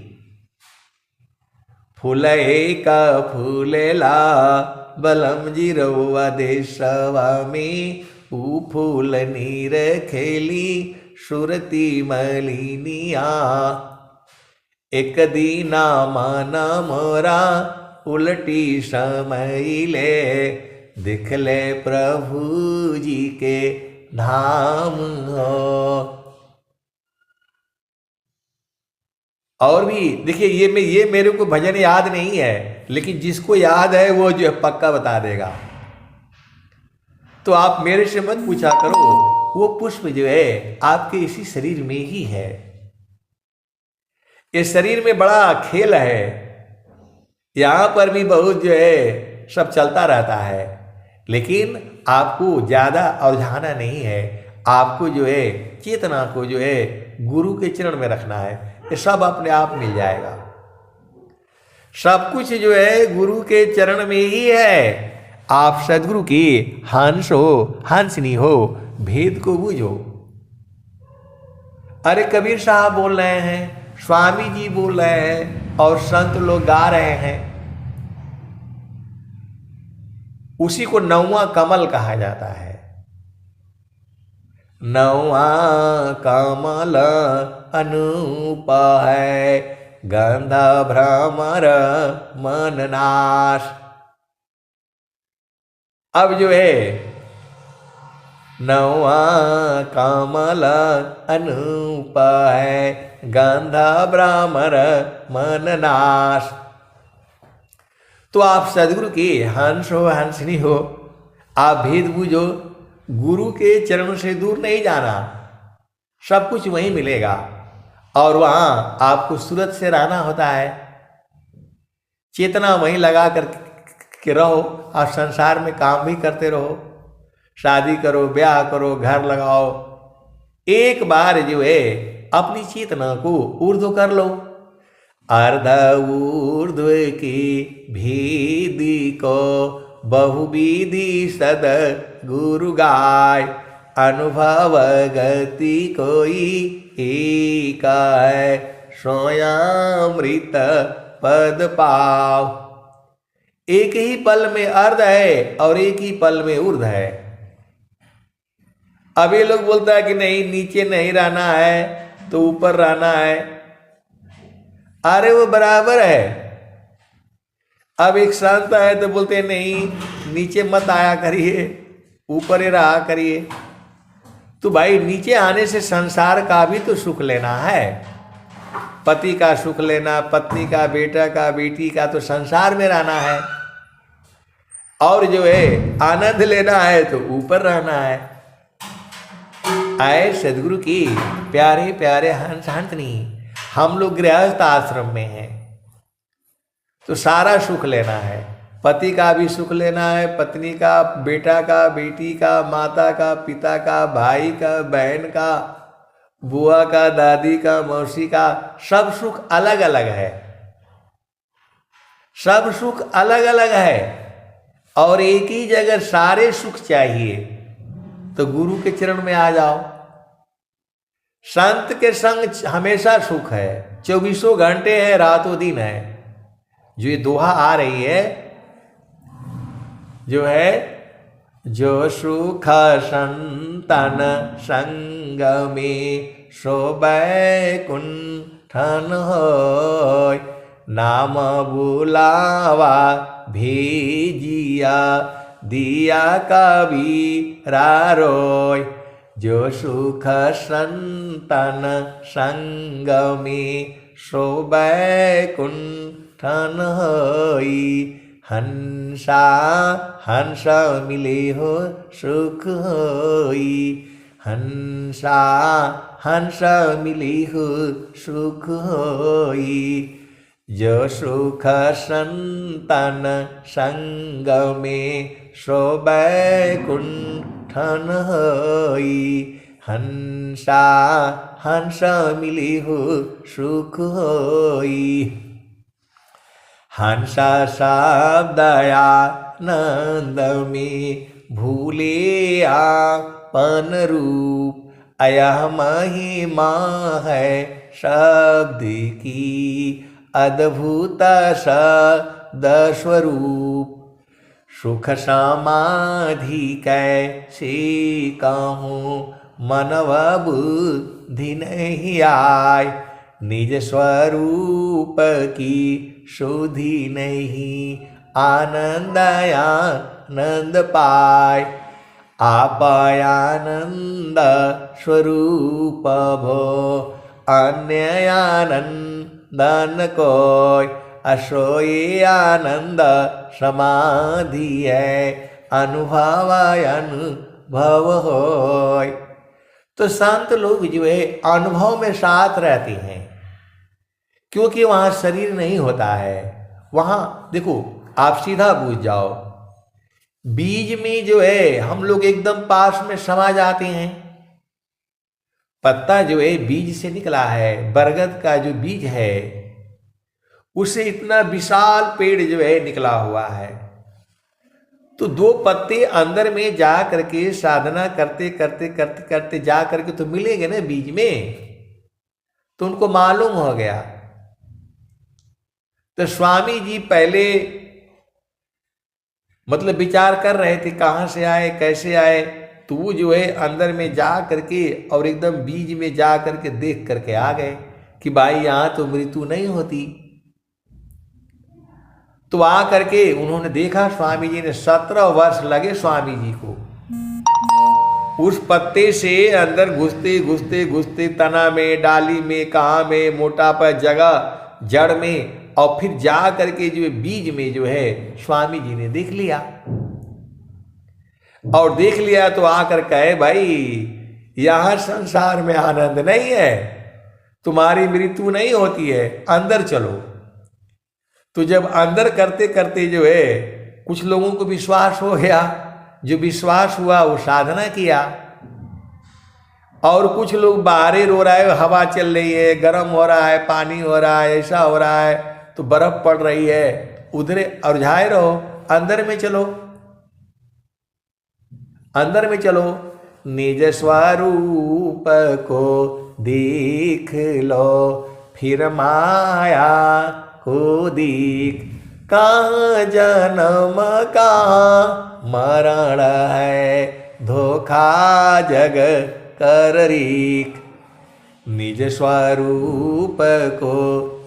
फूले का फूलेला बलम जी रउआ देशवा में, ऊ फूल नीर खेली सुरती मलिनिया। एक दीना माना मोरा उलटी समैले, दिख ले प्रभु जी के धाम हो। और भी देखिए, ये मेरे को भजन याद नहीं है, लेकिन जिसको याद है वो जो है पक्का बता देगा। तो आप मेरे से मत पूछा करो, वो पुष्प जो है आपके इसी शरीर में ही है। इस शरीर में बड़ा खेल है, यहां पर भी बहुत जो है सब चलता रहता है, लेकिन आपको ज्यादा उलझाना नहीं है। आपको जो है चेतना को जो है गुरु के चरण में रखना है, ये सब अपने आप मिल जाएगा। सब कुछ जो है गुरु के चरण में ही है। आप सदगुरु की हंस हो, हंसनी हो, भेद को बूझो। अरे कबीर साहब बोल रहे हैं, स्वामी जी बोल रहे हैं, और संत लोग गा रहे हैं, उसी को नौवां कमल कहा जाता है। नौवां कमल अनूप है, गंधा भ्रमर मन नाश। अब जो है नौवां कमल अनूप है, गंधा भ्रमर मन नाश। तो आप सदगुरु की हंस हो, हंसनी हो, आप भेद बूझो। गुरु के चरणों से दूर नहीं जाना, सब कुछ वहीं मिलेगा, और वहां आपको सूरत से रहना होता है। चेतना वहीं लगा कर के रहो, और संसार में काम भी करते रहो। शादी करो, ब्याह करो, घर लगाओ, एक बार जो है अपनी चेतना को ऊर्ध्व कर लो। अर्ध ऊर्ध्व की भीदी को बहुविधि सद गुरु गाय, अनुभव गति कोई एक है, सोयामृत पद पाव। एक ही पल में अर्ध है और एक ही पल में ऊर्ध्व है। अब ये लोग बोलता है कि नहीं, नीचे नहीं रहना है तो ऊपर रहना है। अरे वो बराबर है। अब एक संत है तो बोलते हैं नहीं, नीचे मत आया करिए, ऊपर ही रहा करिए। तो भाई नीचे आने से संसार का भी तो सुख लेना है, पति का सुख लेना, पत्नी का, बेटा का, बेटी का, तो संसार में रहना है। और जो है आनंद लेना है तो ऊपर रहना है। आए सदगुरु की प्यारे प्यारे हंस हंसनी, हम लोग गृहस्थ आश्रम में हैं तो सारा सुख लेना है। पति का भी सुख लेना है, पत्नी का, बेटा का, बेटी का, माता का, पिता का, भाई का, बहन का, बुआ का, दादी का, मौसी का, सब सुख अलग अलग है। सब सुख अलग अलग है, और एक ही जगह सारे सुख चाहिए तो गुरु के चरण में आ जाओ। संत के संग हमेशा सुख है, 24 घंटे है, रातों दिन है। जो ये दोहा आ रही है, जो है जो सुख संतन संग में सो बैकुंठन होय, नाम बुलावा भेजिया दिया कबीरा रोय। जो सुख संतन संग में सो बैकुंठन होई, हंसा हंस मिले हो सुख होई। हंसा हंस मिलिहु सुख होई। जो सुख संतन संग में सो बैकुंठन होई। हंसा हंस मिलिहु सुख होई। हंसा शब्दया नंद में भूले आपन रूप। अयह महिमा है शब्द की अद्भुत शब्द स्वरूप। सुख समाधि कैसे कहूँ मनव बुद्धि नहीं आय। निज स्वरूप की सुधि नहीं आनंद आनंद पाय। आप आनंद स्वरूप भो अन्य आनंद न कोय। असोई आनंद समाधि है अनुभव अनुभव होय। तो संत लोग जो है अनुभव में साथ रहते हैं, क्योंकि वहां शरीर नहीं होता है। वहां देखो, आप सीधा बूझ जाओ, बीज में जो है हम लोग एकदम पास में समा जाते हैं। पत्ता जो है बीज से निकला है, बरगद का जो बीज है उससे इतना विशाल पेड़ जो है निकला हुआ है। तो दो पत्ते अंदर में जा करके साधना करते करते करते करते जा करके तो मिलेंगे ना बीज में, तो उनको मालूम हो गया। तो स्वामी जी पहले मतलब विचार कर रहे थे कहाँ से आए कैसे आए। तो वो जो है अंदर में जा करके और एकदम बीज में जा करके देख करके आ गए कि भाई यहाँ तो मृत्यु नहीं होती। तो आ करके उन्होंने देखा, स्वामी जी ने 17 वर्ष लगे स्वामी जी को उस पत्ते से अंदर घुसते घुसते घुसते, तना में डाली में कहाँ में मोटा पर जगह जड़ में, और फिर जा करके जो बीज में जो है स्वामी जी ने देख लिया। और देख लिया तो आकर कहे, भाई यहां संसार में आनंद नहीं है, तुम्हारी मृत्यु नहीं होती है, अंदर चलो। तो जब अंदर करते करते जो है कुछ लोगों को विश्वास हो गया, जो विश्वास हुआ वो साधना किया। और कुछ लोग बाहर रो रहा है, हवा चल रही है, गर्म हो रहा है, पानी हो रहा है, ऐसा हो रहा है, तो बर्फ पड़ रही है, उधर उलझाए रहो, अंदर में चलो, अंदर में चलो। निज स्वरूप को देख लो, फिर माया को देख। कहाँ जन्म कहाँ मरण है, धोखा जग कर रीख। निज स्वरूप को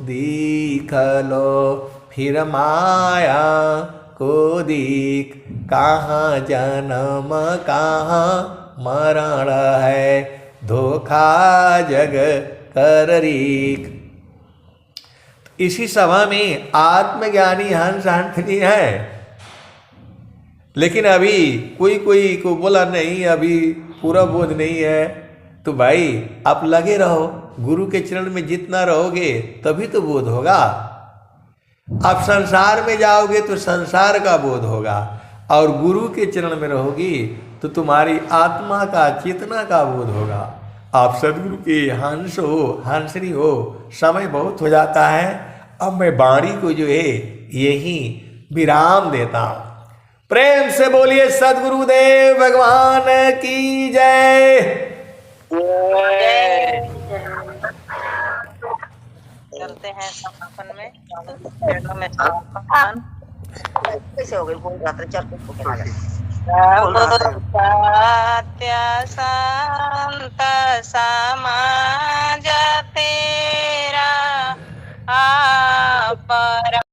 देख लो, फिर माया को देख। कहाँ जन्म कहाँ मरण है, धोखा जग कर रीख। इसी सभा में आत्मज्ञानी हंस हंसनी है, लेकिन अभी कोई कोई को बोला नहीं, अभी पूरा बोध नहीं है। तो भाई आप लगे रहो, गुरु के चरण में जितना रहोगे तभी तो बोध होगा। आप संसार में जाओगे तो संसार का बोध होगा, और गुरु के चरण में रहोगी तो तुम्हारी आत्मा का चेतना का बोध होगा। आप सदगुरु के हंस हो, हंसनी हो। समय बहुत हो जाता है, अब मैं वाणी को जो है यही विराम देता हूं। प्रेम से बोलिए सदगुरुदेव भगवान की जय। चलते हैं समापन में। कैसे हो गई बोल रहा था, चल सत्य संत समाज तेरा आप